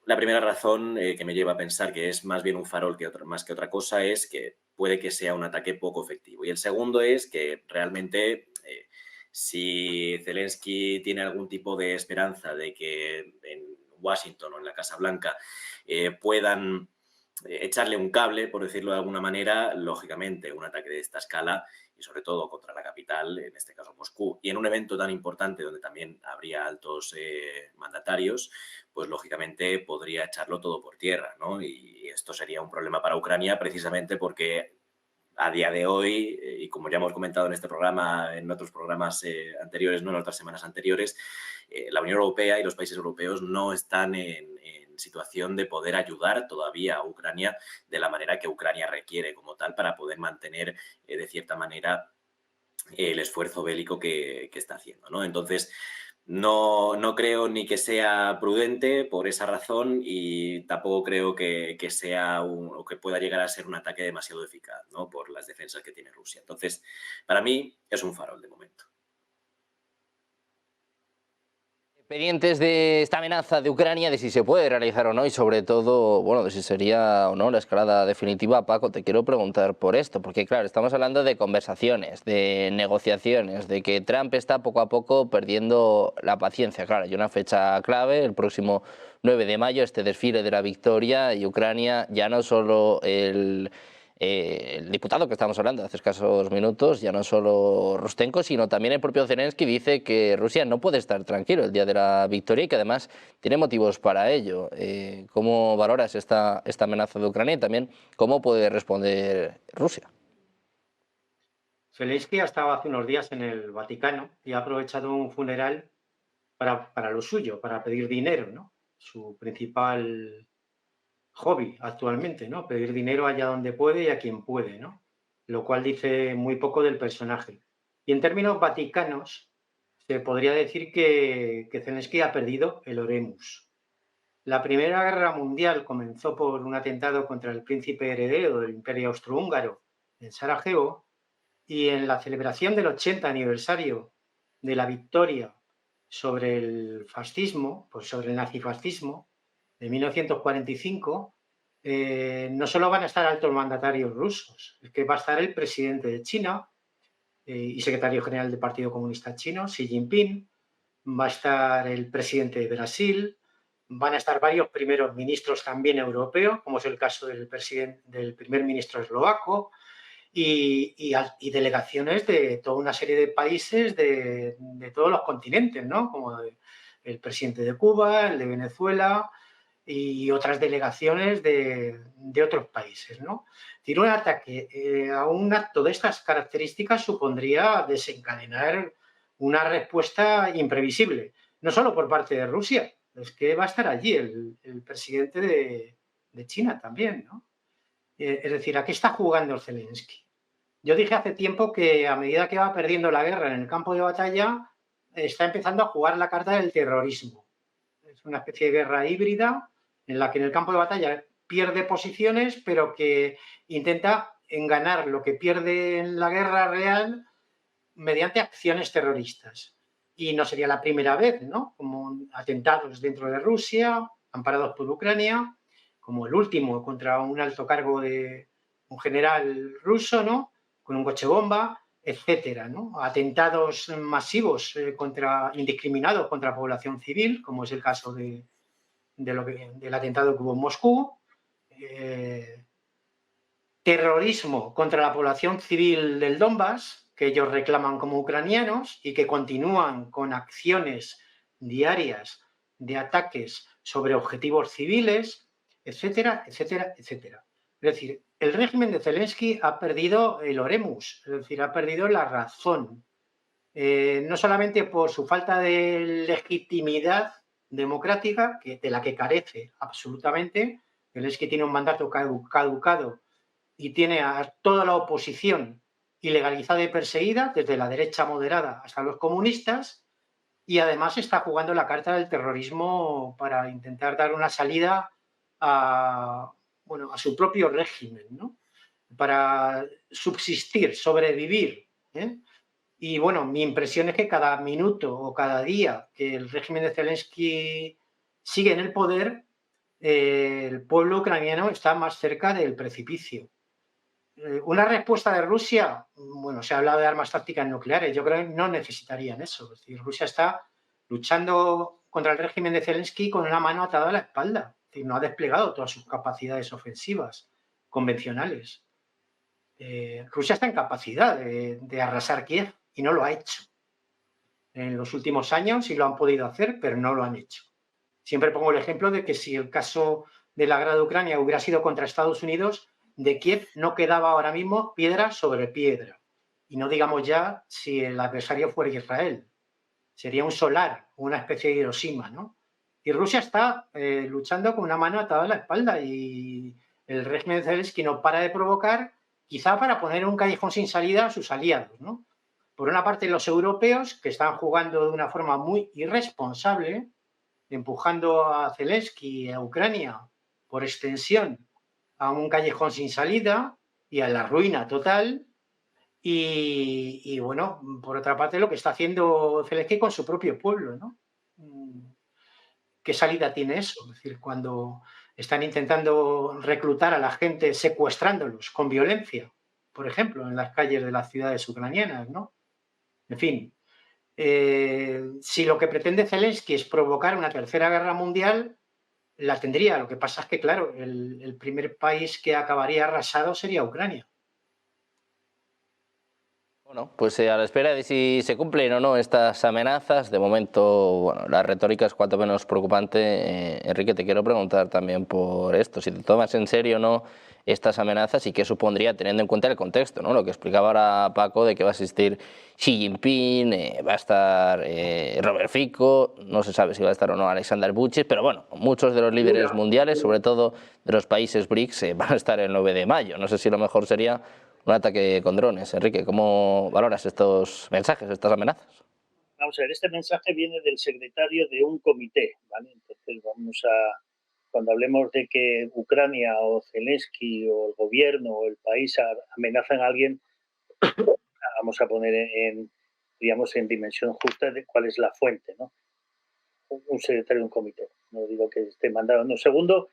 la primera razón que me lleva a pensar que es más bien un farol más que otra cosa es que puede que sea un ataque poco efectivo. Y el segundo es que realmente si Zelensky tiene algún tipo de esperanza de que en Washington o en la Casa Blanca puedan echarle un cable, por decirlo de alguna manera, lógicamente un ataque de esta escala y sobre todo contra la capital, en este caso Moscú, y en un evento tan importante donde también habría altos mandatarios, pues lógicamente podría echarlo todo por tierra, ¿no? Y esto sería un problema para Ucrania precisamente porque a día de hoy, y como ya hemos comentado en este programa, en otros programas anteriores, no en otras semanas anteriores, la Unión Europea y los países europeos no están en situación de poder ayudar todavía a Ucrania de la manera que Ucrania requiere como tal para poder mantener de cierta manera el esfuerzo bélico que está haciendo, ¿no? Entonces, no creo ni que sea prudente por esa razón y tampoco creo que sea o que pueda llegar a ser un ataque demasiado eficaz, ¿no? Por las defensas que tiene Rusia. Entonces, para mí es un farol de momento. Pendientes de esta amenaza de Ucrania, de si se puede realizar o no y sobre todo, bueno, de si sería o no la escalada definitiva. Paco, te quiero preguntar por esto, porque claro, estamos hablando de conversaciones, de negociaciones, de que Trump está poco a poco perdiendo la paciencia. Claro, hay una fecha clave, el próximo 9 de mayo, este desfile de la victoria, y Ucrania ya no solo el diputado que estamos hablando hace escasos minutos, ya no solo Rustenko, sino también el propio Zelensky dice que Rusia no puede estar tranquilo el día de la victoria y que además tiene motivos para ello. ¿Cómo valoras esta amenaza de Ucrania y también cómo puede responder Rusia? Zelensky ha estado hace unos días en el Vaticano y ha aprovechado un funeral para lo suyo, para pedir dinero, ¿no? Su principal hobby actualmente, ¿no? Pedir dinero allá donde puede y a quien puede, ¿no? Lo cual dice muy poco del personaje. Y en términos vaticanos, se podría decir que Zelensky ha perdido el Oremus. La Primera Guerra Mundial comenzó por un atentado contra el príncipe heredero del Imperio Austrohúngaro en Sarajevo, y en la celebración del 80 aniversario de la victoria sobre el fascismo, pues sobre el nazifascismo, de 1945, no solo van a estar altos mandatarios rusos, es que va a estar el presidente de China y secretario general del Partido Comunista Chino, Xi Jinping, va a estar el presidente de Brasil, van a estar varios primeros ministros también europeos, como es el caso del primer ministro eslovaco, y delegaciones de toda una serie de países de todos los continentes, ¿no? Como el presidente de Cuba, el de Venezuela, y otras delegaciones de otros países, ¿no? Es decir, un ataque a un acto de estas características supondría desencadenar una respuesta imprevisible, no solo por parte de Rusia, es que va a estar allí el presidente de China también, ¿no? Es decir, ¿a qué está jugando Zelensky? Yo dije hace tiempo que a medida que va perdiendo la guerra en el campo de batalla, está empezando a jugar la carta del terrorismo. Es una especie de guerra híbrida en la que en el campo de batalla pierde posiciones, pero que intenta enganar lo que pierde en la guerra real mediante acciones terroristas. Y no sería la primera vez, ¿no? Como atentados dentro de Rusia, amparados por Ucrania, como el último contra un alto cargo de un general ruso, ¿no? Con un coche bomba, etcétera, ¿no? Atentados masivos indiscriminados contra la población civil, como es el caso del atentado que hubo en Moscú, terrorismo contra la población civil del Donbass, que ellos reclaman como ucranianos y que continúan con acciones diarias de ataques sobre objetivos civiles, etcétera, etcétera, etcétera. Es decir, el régimen de Zelensky ha perdido el oremus, es decir, ha perdido la razón, no solamente por su falta de legitimidad democrática, de la que carece absolutamente. Zelensky tiene un mandato caducado y tiene a toda la oposición ilegalizada y perseguida, desde la derecha moderada hasta los comunistas, y además está jugando la carta del terrorismo para intentar dar una salida a su propio régimen, ¿no? Para subsistir, sobrevivir, ¿eh? Y bueno, mi impresión es que cada minuto o cada día que el régimen de Zelensky sigue en el poder, el pueblo ucraniano está más cerca del precipicio. Una respuesta de Rusia, bueno, se ha hablado de armas tácticas nucleares, yo creo que no necesitarían eso. Es decir, Rusia está luchando contra el régimen de Zelensky con una mano atada a la espalda. Es decir, no ha desplegado todas sus capacidades ofensivas convencionales. Rusia está en capacidad de arrasar Kiev y no lo ha hecho. En los últimos años sí lo han podido hacer, pero no lo han hecho. Siempre pongo el ejemplo de que si el caso de la guerra de Ucrania hubiera sido contra Estados Unidos, de Kiev no quedaba ahora mismo piedra sobre piedra. Y no digamos ya si el adversario fuera Israel. Sería un solar, una especie de Hiroshima, ¿no? Y Rusia está luchando con una mano atada a la espalda y el régimen de Zelensky no para de provocar, quizá para poner un callejón sin salida a sus aliados, ¿no? Por una parte, los europeos, que están jugando de una forma muy irresponsable, empujando a Zelensky y a Ucrania, por extensión, a un callejón sin salida y a la ruina total. Y bueno, por otra parte, lo que está haciendo Zelensky con su propio pueblo, ¿no? ¿Qué salida tiene eso? Es decir, cuando están intentando reclutar a la gente secuestrándolos con violencia, por ejemplo, en las calles de las ciudades ucranianas, ¿no? En fin, si lo que pretende Zelensky es provocar una tercera guerra mundial, la tendría. Lo que pasa es que, claro, el primer país que acabaría arrasado sería Ucrania. Bueno, pues a la espera de si se cumplen o no estas amenazas, de momento, bueno, la retórica es cuanto menos preocupante. Enrique, te quiero preguntar también por esto, si te tomas en serio o no estas amenazas y qué supondría teniendo en cuenta el contexto, ¿no? Lo que explicaba ahora Paco de que va a asistir Xi Jinping, va a estar Robert Fico, no se sabe si va a estar o no Alexander Vučić, pero bueno, muchos de los líderes mundiales, sobre todo de los países BRICS, van a estar el 9 de mayo. No sé si lo mejor sería un ataque con drones. Enrique, ¿cómo valoras estos mensajes, estas amenazas? Vamos a ver, este mensaje viene del secretario de un comité, ¿vale? Entonces cuando hablemos de que Ucrania o Zelensky o el gobierno o el país amenazan a alguien, vamos a poner digamos, en dimensión justa de cuál es la fuente, ¿no? Un secretario de un comité, no digo que esté mandado. No, segundo,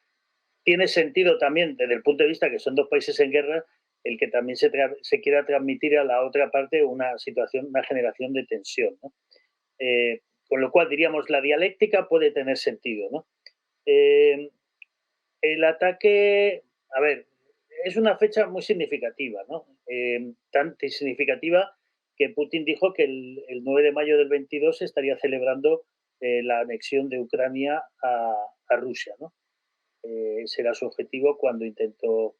tiene sentido también desde el punto de vista que son dos países en guerra, el que también se quiera transmitir a la otra parte una situación, una generación de tensión, ¿no? Con lo cual, diríamos, la dialéctica puede tener sentido, ¿no? El ataque, a ver, es una fecha muy significativa, ¿no? Tan significativa que Putin dijo que el 9 de mayo del 22 estaría celebrando la anexión de Ucrania a Rusia, ¿no? ese era su objetivo cuando intentó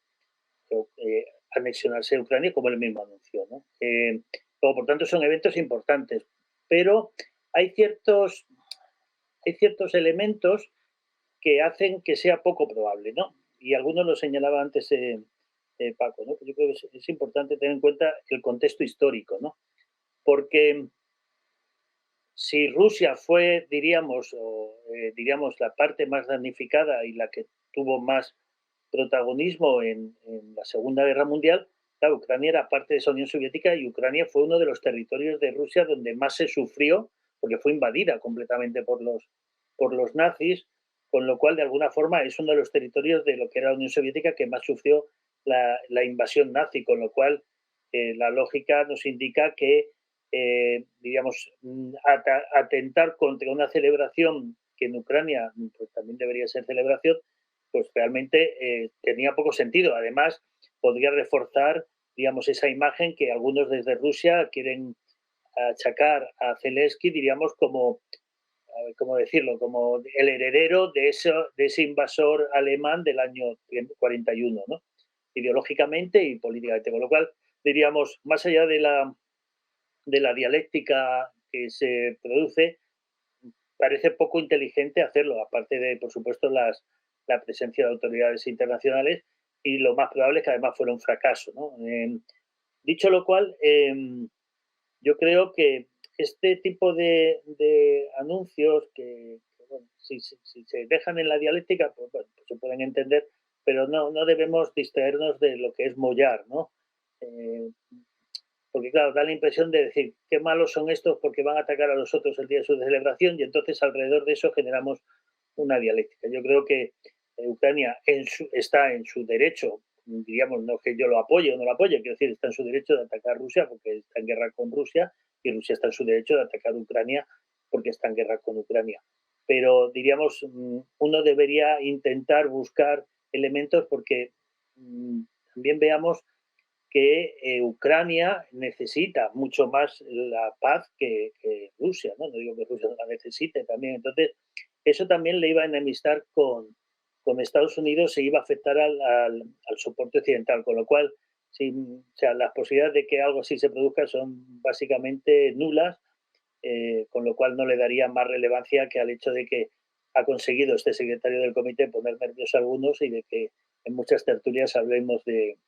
anexionarse a Ucrania, como él mismo anunció, ¿no? Por tanto, son eventos importantes, pero hay ciertos elementos que hacen que sea poco probable, ¿no? Y algunos lo señalaba antes Paco, ¿no? Yo creo que es importante tener en cuenta el contexto histórico, ¿no? Porque si Rusia fue, diríamos, la parte más damnificada y la que tuvo más protagonismo en la Segunda Guerra Mundial, claro, Ucrania era parte de esa Unión Soviética y Ucrania fue uno de los territorios de Rusia donde más se sufrió, porque fue invadida completamente por los nazis, con lo cual, de alguna forma, es uno de los territorios de lo que era la Unión Soviética que más sufrió la invasión nazi, con lo cual la lógica nos indica que, diríamos, atentar contra una celebración que en Ucrania pues, también debería ser celebración, pues realmente tenía poco sentido. Además, podría reforzar, digamos, esa imagen que algunos desde Rusia quieren achacar a Zelensky, diríamos, como, ¿cómo decirlo?, como el heredero de ese invasor alemán del año 41, ¿no? Ideológicamente y políticamente. Con lo cual, diríamos, más allá de la dialéctica que se produce, parece poco inteligente hacerlo, aparte de, por supuesto, la presencia de autoridades internacionales, y lo más probable es que además fuera un fracaso, ¿no? Dicho lo cual, yo creo que este tipo de anuncios que bueno, si se dejan en la dialéctica, pues, bueno, pues se pueden entender, pero no debemos distraernos de lo que es mollar, ¿no? Porque claro, da la impresión de decir qué malos son estos porque van a atacar a los otros el día de su celebración, y entonces alrededor de eso generamos una dialéctica. Yo creo que Ucrania está en su derecho, diríamos, no que yo lo apoye o no lo apoye, quiero decir, está en su derecho de atacar a Rusia porque está en guerra con Rusia, y Rusia está en su derecho de atacar a Ucrania porque está en guerra con Ucrania. Pero diríamos, uno debería intentar buscar elementos porque también veamos que Ucrania necesita mucho más la paz que Rusia, ¿no? No digo que Rusia no la necesite también. Entonces, eso también le iba a enemistar con Estados Unidos e iba a afectar al soporte occidental, con lo cual, o sea, las posibilidades de que algo así se produzca son básicamente nulas, con lo cual no le daría más relevancia que al hecho de que ha conseguido este secretario del comité poner nerviosos a algunos y de que en muchas tertulias hablemos de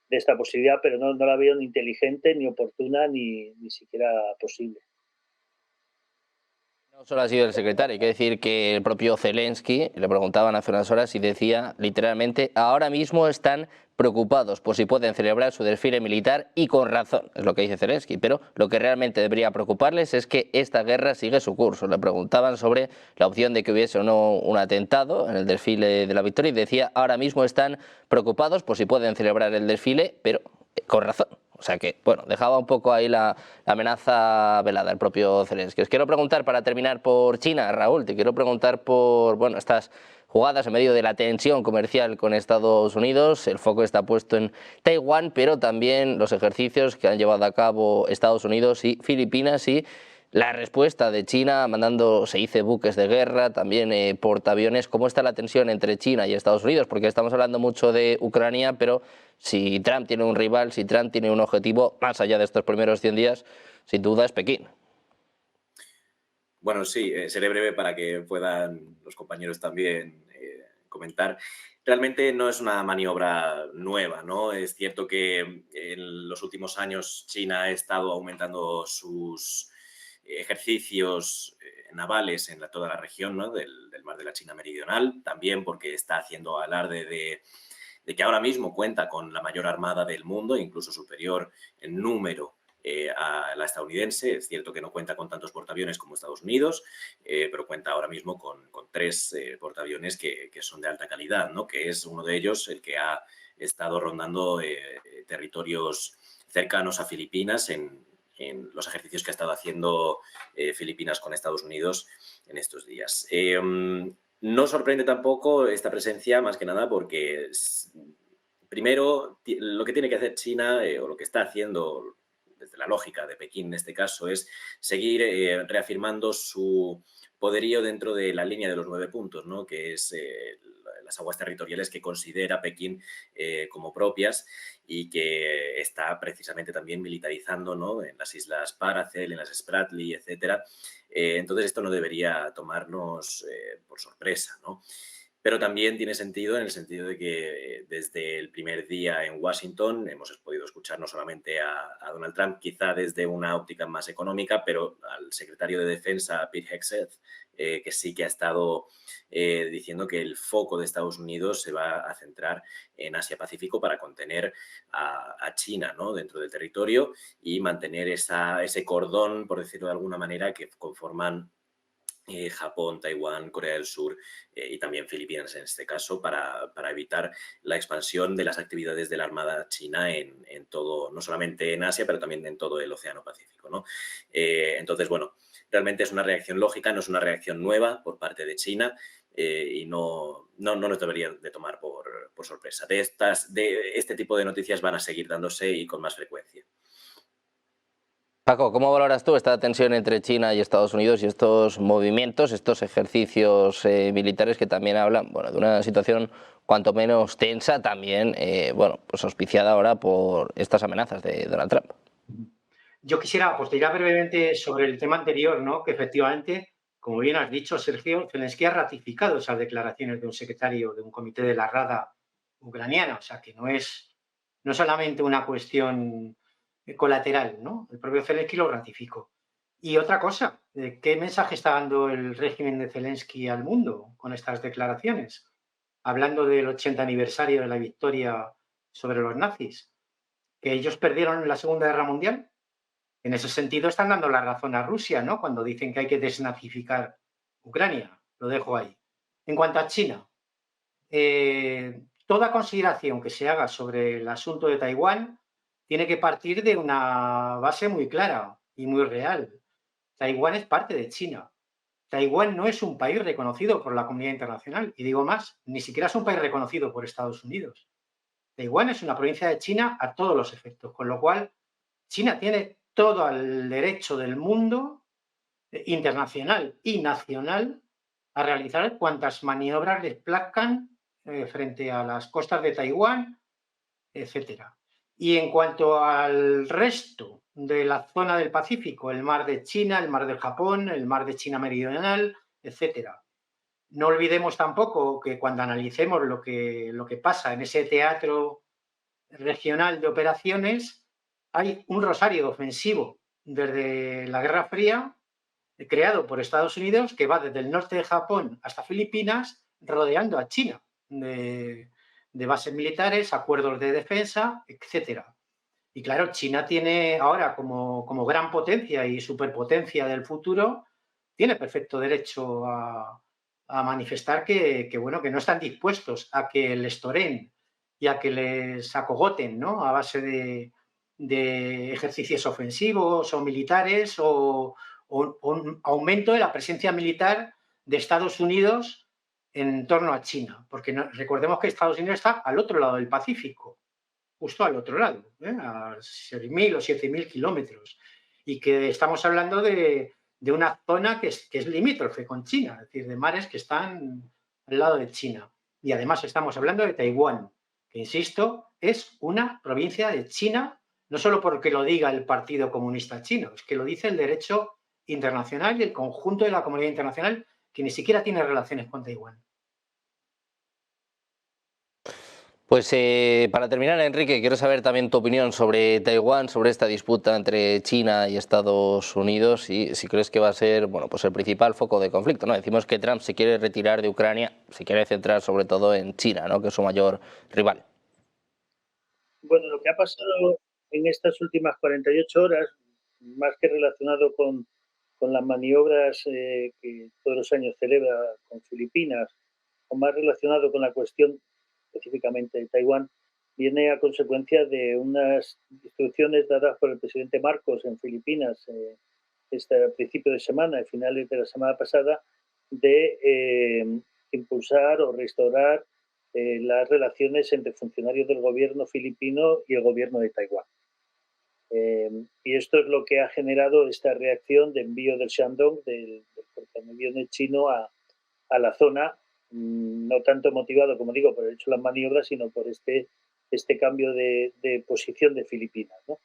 esta posibilidad, pero no la veo ni inteligente, ni oportuna, ni siquiera posible. No solo ha sido el secretario, hay que decir que el propio Zelensky, le preguntaban hace unas horas y decía literalmente, ahora mismo están preocupados por si pueden celebrar su desfile militar, y con razón, es lo que dice Zelensky, pero lo que realmente debería preocuparles es que esta guerra sigue su curso. Le preguntaban sobre la opción de que hubiese o no un atentado en el desfile de la victoria y decía, ahora mismo están preocupados por si pueden celebrar el desfile, pero con razón. O sea que, bueno, dejaba un poco ahí la amenaza velada el propio Zelensky. Os quiero preguntar, para terminar, por China, Raúl, te quiero preguntar por, bueno, estas jugadas en medio de la tensión comercial con Estados Unidos. El foco está puesto en Taiwán, pero también los ejercicios que han llevado a cabo Estados Unidos y Filipinas, y la respuesta de China mandando, se dice, buques de guerra, también portaaviones. ¿Cómo está la tensión entre China y Estados Unidos? Porque estamos hablando mucho de Ucrania, pero si Trump tiene un rival, si Trump tiene un objetivo, más allá de estos primeros 100 días, sin duda es Pekín. Bueno, sí, seré breve para que puedan los compañeros también comentar. Realmente no es una maniobra nueva, ¿no? Es cierto que en los últimos años China ha estado aumentando sus ejercicios navales en toda la región, ¿no? del Mar de la China Meridional, también porque está haciendo alarde de que ahora mismo cuenta con la mayor armada del mundo, incluso superior en número a la estadounidense. Es cierto que no cuenta con tantos portaaviones como Estados Unidos, pero cuenta ahora mismo con 3 portaaviones que son de alta calidad, ¿no? Que es uno de ellos el que ha estado rondando territorios cercanos a Filipinas en los ejercicios que ha estado haciendo Filipinas con Estados Unidos en estos días. No sorprende tampoco esta presencia, más que nada porque, primero, lo que tiene que hacer China, o lo que está haciendo desde la lógica de Pekín en este caso, es seguir reafirmando su poderío dentro de la línea de los 9 puntos, ¿no? Que es las aguas territoriales que considera Pekín como propias y que está precisamente también militarizando, ¿no?, en las islas Paracel, en las Spratly, etcétera. Entonces esto no debería tomarnos por sorpresa, ¿no? Pero también tiene sentido en el sentido de que desde el primer día en Washington hemos podido escuchar no solamente a Donald Trump, quizá desde una óptica más económica, pero al secretario de Defensa, Pete Hegseth, que sí que ha estado diciendo que el foco de Estados Unidos se va a centrar en Asia-Pacífico para contener a China, ¿no?, dentro del territorio y mantener ese cordón, por decirlo de alguna manera, que conforman Japón, Taiwán, Corea del Sur y también Filipinas en este caso, para evitar la expansión de las actividades de la Armada China en todo, no solamente en Asia, pero también en todo el Océano Pacífico, ¿no? Entonces, bueno, realmente es una reacción lógica, no es una reacción nueva por parte de China y no nos debería de tomar por sorpresa. De este tipo de noticias van a seguir dándose y con más frecuencia. Paco, ¿cómo valoras tú esta tensión entre China y Estados Unidos y estos movimientos, estos ejercicios militares que también hablan, bueno, de una situación cuanto menos tensa, también bueno, pues auspiciada ahora por estas amenazas de Donald Trump? Yo quisiera apostillar brevemente sobre el tema anterior, ¿no? Que efectivamente, como bien has dicho, Sergio, Zelensky ha ratificado esas declaraciones de un secretario de un comité de la Rada ucraniana, o sea que no es solamente una cuestión colateral, ¿no? El propio Zelensky lo ratificó. Y otra cosa, ¿qué mensaje está dando el régimen de Zelensky al mundo con estas declaraciones? Hablando del 80 aniversario de la victoria sobre los nazis, que ellos perdieron la Segunda Guerra Mundial. En ese sentido están dando la razón a Rusia, ¿no?, cuando dicen que hay que desnazificar Ucrania. Lo dejo ahí. En cuanto a China, toda consideración que se haga sobre el asunto de Taiwán tiene que partir de una base muy clara y muy real. Taiwán es parte de China. Taiwán no es un país reconocido por la comunidad internacional. Y digo más, ni siquiera es un país reconocido por Estados Unidos. Taiwán es una provincia de China a todos los efectos, con lo cual China tiene todo el derecho del mundo, internacional y nacional, a realizar cuantas maniobras les plazcan frente a las costas de Taiwán, etcétera. Y en cuanto al resto de la zona del Pacífico, el mar de China, el mar de Japón, el mar de China Meridional, etcétera. No olvidemos tampoco que cuando analicemos lo que pasa en ese teatro regional de operaciones, hay un rosario ofensivo desde la Guerra Fría, creado por Estados Unidos, que va desde el norte de Japón hasta Filipinas, rodeando a China, de bases militares, acuerdos de defensa, etcétera. Y claro, China tiene ahora como gran potencia y superpotencia del futuro, tiene perfecto derecho a manifestar que no están dispuestos a que les toreen y a que les acogoten, ¿no?, a base de ejercicios ofensivos o militares o un aumento de la presencia militar de Estados Unidos en torno a China. Porque recordemos que Estados Unidos está al otro lado del Pacífico, justo al otro lado, a 6.000 o 7.000 kilómetros. Y que estamos hablando de una zona que es limítrofe con China, es decir, de mares que están al lado de China. Y además estamos hablando de Taiwán, que, insisto, es una provincia de China, no solo porque lo diga el Partido Comunista Chino, es que lo dice el derecho internacional y el conjunto de la comunidad internacional, que ni siquiera tiene relaciones con Taiwán. Pues para terminar, Enrique, quiero saber también tu opinión sobre Taiwán, sobre esta disputa entre China y Estados Unidos y si crees que va a ser, bueno, pues el principal foco de conflicto, ¿no? Decimos que Trump se quiere retirar de Ucrania, se quiere centrar sobre todo en China, ¿no?, que es su mayor rival. Bueno, lo que ha pasado en estas últimas 48 horas, más que relacionado con las maniobras que todos los años celebra con Filipinas, o más relacionado con la cuestión específicamente de Taiwán, viene a consecuencia de unas instrucciones dadas por el presidente Marcos en Filipinas a principios de semana, a finales de la semana pasada, de impulsar o restaurar las relaciones entre funcionarios del gobierno filipino y el gobierno de Taiwán. Y esto es lo que ha generado esta reacción de envío del Shandong, del portaaviones chino, a la zona no tanto motivado, como digo, por el hecho de las maniobras, sino por este cambio de posición de Filipinas, ¿no?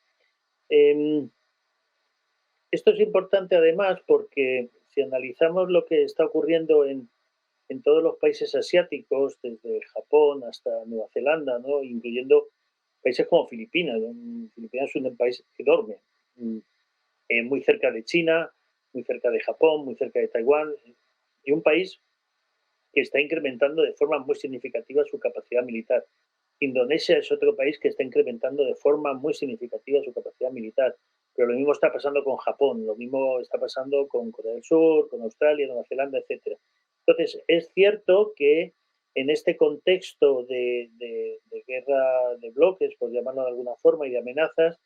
Esto es importante además porque si analizamos lo que está ocurriendo en todos los países asiáticos, desde Japón hasta Nueva Zelanda, ¿no? Incluyendo países como Filipinas. Filipinas es un país enorme, muy cerca de China, muy cerca de Japón, muy cerca de Taiwán, y un país que está incrementando de forma muy significativa su capacidad militar. Indonesia es otro país que está incrementando de forma muy significativa su capacidad militar. Pero lo mismo está pasando con Japón, lo mismo está pasando con Corea del Sur, con Australia, Nueva Zelanda, etc. Entonces, es cierto que en este contexto de guerra de bloques, por llamarlo de alguna forma, y de amenazas,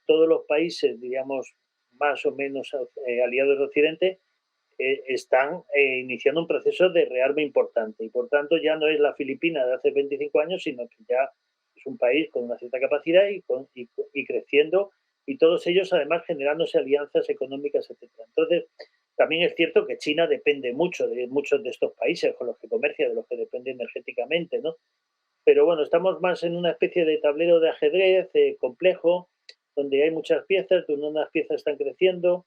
todos los países, digamos, más o menos aliados de Occidente, están iniciando un proceso de rearme importante. Y por tanto, ya no es la Filipina de hace 25 años, sino que ya es un país con una cierta capacidad y creciendo, y todos ellos además generándose alianzas económicas, etc. Entonces, también es cierto que China depende mucho de muchos de estos países con los que comercia, de los que depende energéticamente, ¿no? Pero bueno, estamos más en una especie de tablero de ajedrez complejo, donde hay muchas piezas, donde unas piezas están creciendo,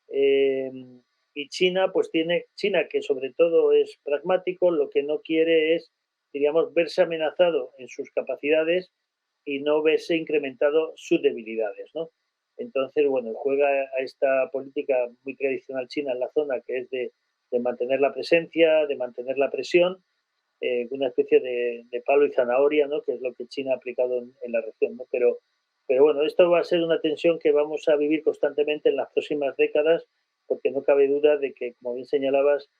y China, pues China que sobre todo es pragmático, lo que no quiere es, diríamos, verse amenazado en sus capacidades y no verse incrementado sus debilidades, ¿no? Entonces, bueno, juega a esta política muy tradicional china en la zona, que es de mantener la presencia, de mantener la presión, una especie de palo y zanahoria, ¿no? Que es lo que China ha aplicado en la región, ¿no? Pero bueno, esto va a ser una tensión que vamos a vivir constantemente en las próximas décadas, porque no cabe duda de que, como bien señalabas,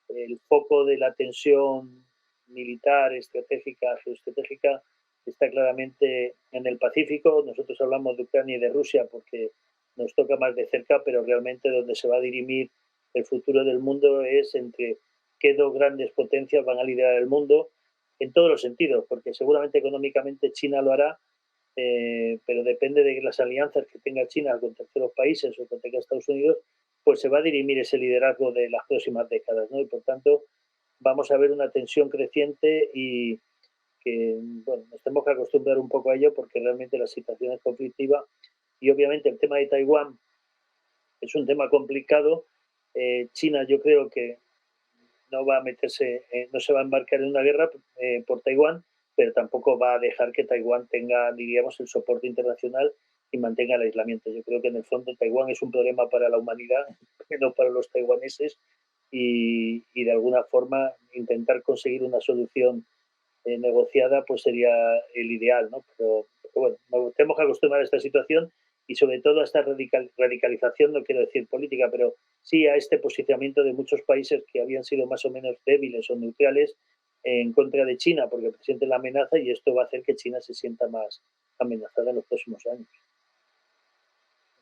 el foco de la tensión militar, estratégica, geoestratégica, está claramente en el Pacífico. Nosotros hablamos de Ucrania y de Rusia porque nos toca más de cerca, pero realmente donde se va a dirimir el futuro del mundo es entre qué dos grandes potencias van a liderar el mundo en todos los sentidos, porque seguramente económicamente China lo hará, pero depende de las alianzas que tenga China con terceros países o que tenga Estados Unidos, pues se va a dirimir ese liderazgo de las próximas décadas, ¿no? Y por tanto vamos a ver una tensión creciente y que, bueno, nos tenemos que acostumbrar un poco a ello porque realmente la situación es conflictiva y obviamente el tema de Taiwán es un tema complicado. China yo creo que no va a meterse, no se va a embarcar en una guerra por Taiwán, pero tampoco va a dejar que Taiwán tenga, diríamos, el soporte internacional y mantenga el aislamiento. Yo creo que en el fondo Taiwán es un problema para la humanidad, no para los taiwaneses, y de alguna forma intentar conseguir una solución negociada pues sería el ideal, ¿no? Pero bueno, nos tenemos que acostumbrar a esta situación y sobre todo a esta radicalización, no quiero decir política, pero sí a este posicionamiento de muchos países que habían sido más o menos débiles o neutrales en contra de China, porque presenten la amenaza y esto va a hacer que China se sienta más amenazada en los próximos años.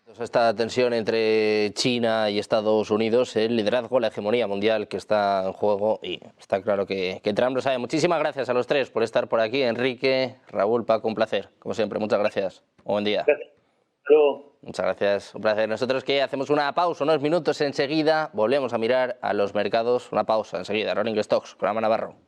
Entonces, esta tensión entre China y Estados Unidos, el liderazgo, la hegemonía mundial que está en juego, y está claro que Trump lo sabe. Muchísimas gracias a los tres por estar por aquí. Enrique, Raúl, Paco, un placer. Como siempre, muchas gracias. Un buen día. Gracias. Hasta luego. Muchas gracias, un placer. Nosotros que hacemos una pausa, unos minutos enseguida, volvemos a mirar a los mercados. Una pausa enseguida. Rolling Stocks con Ama Navarro.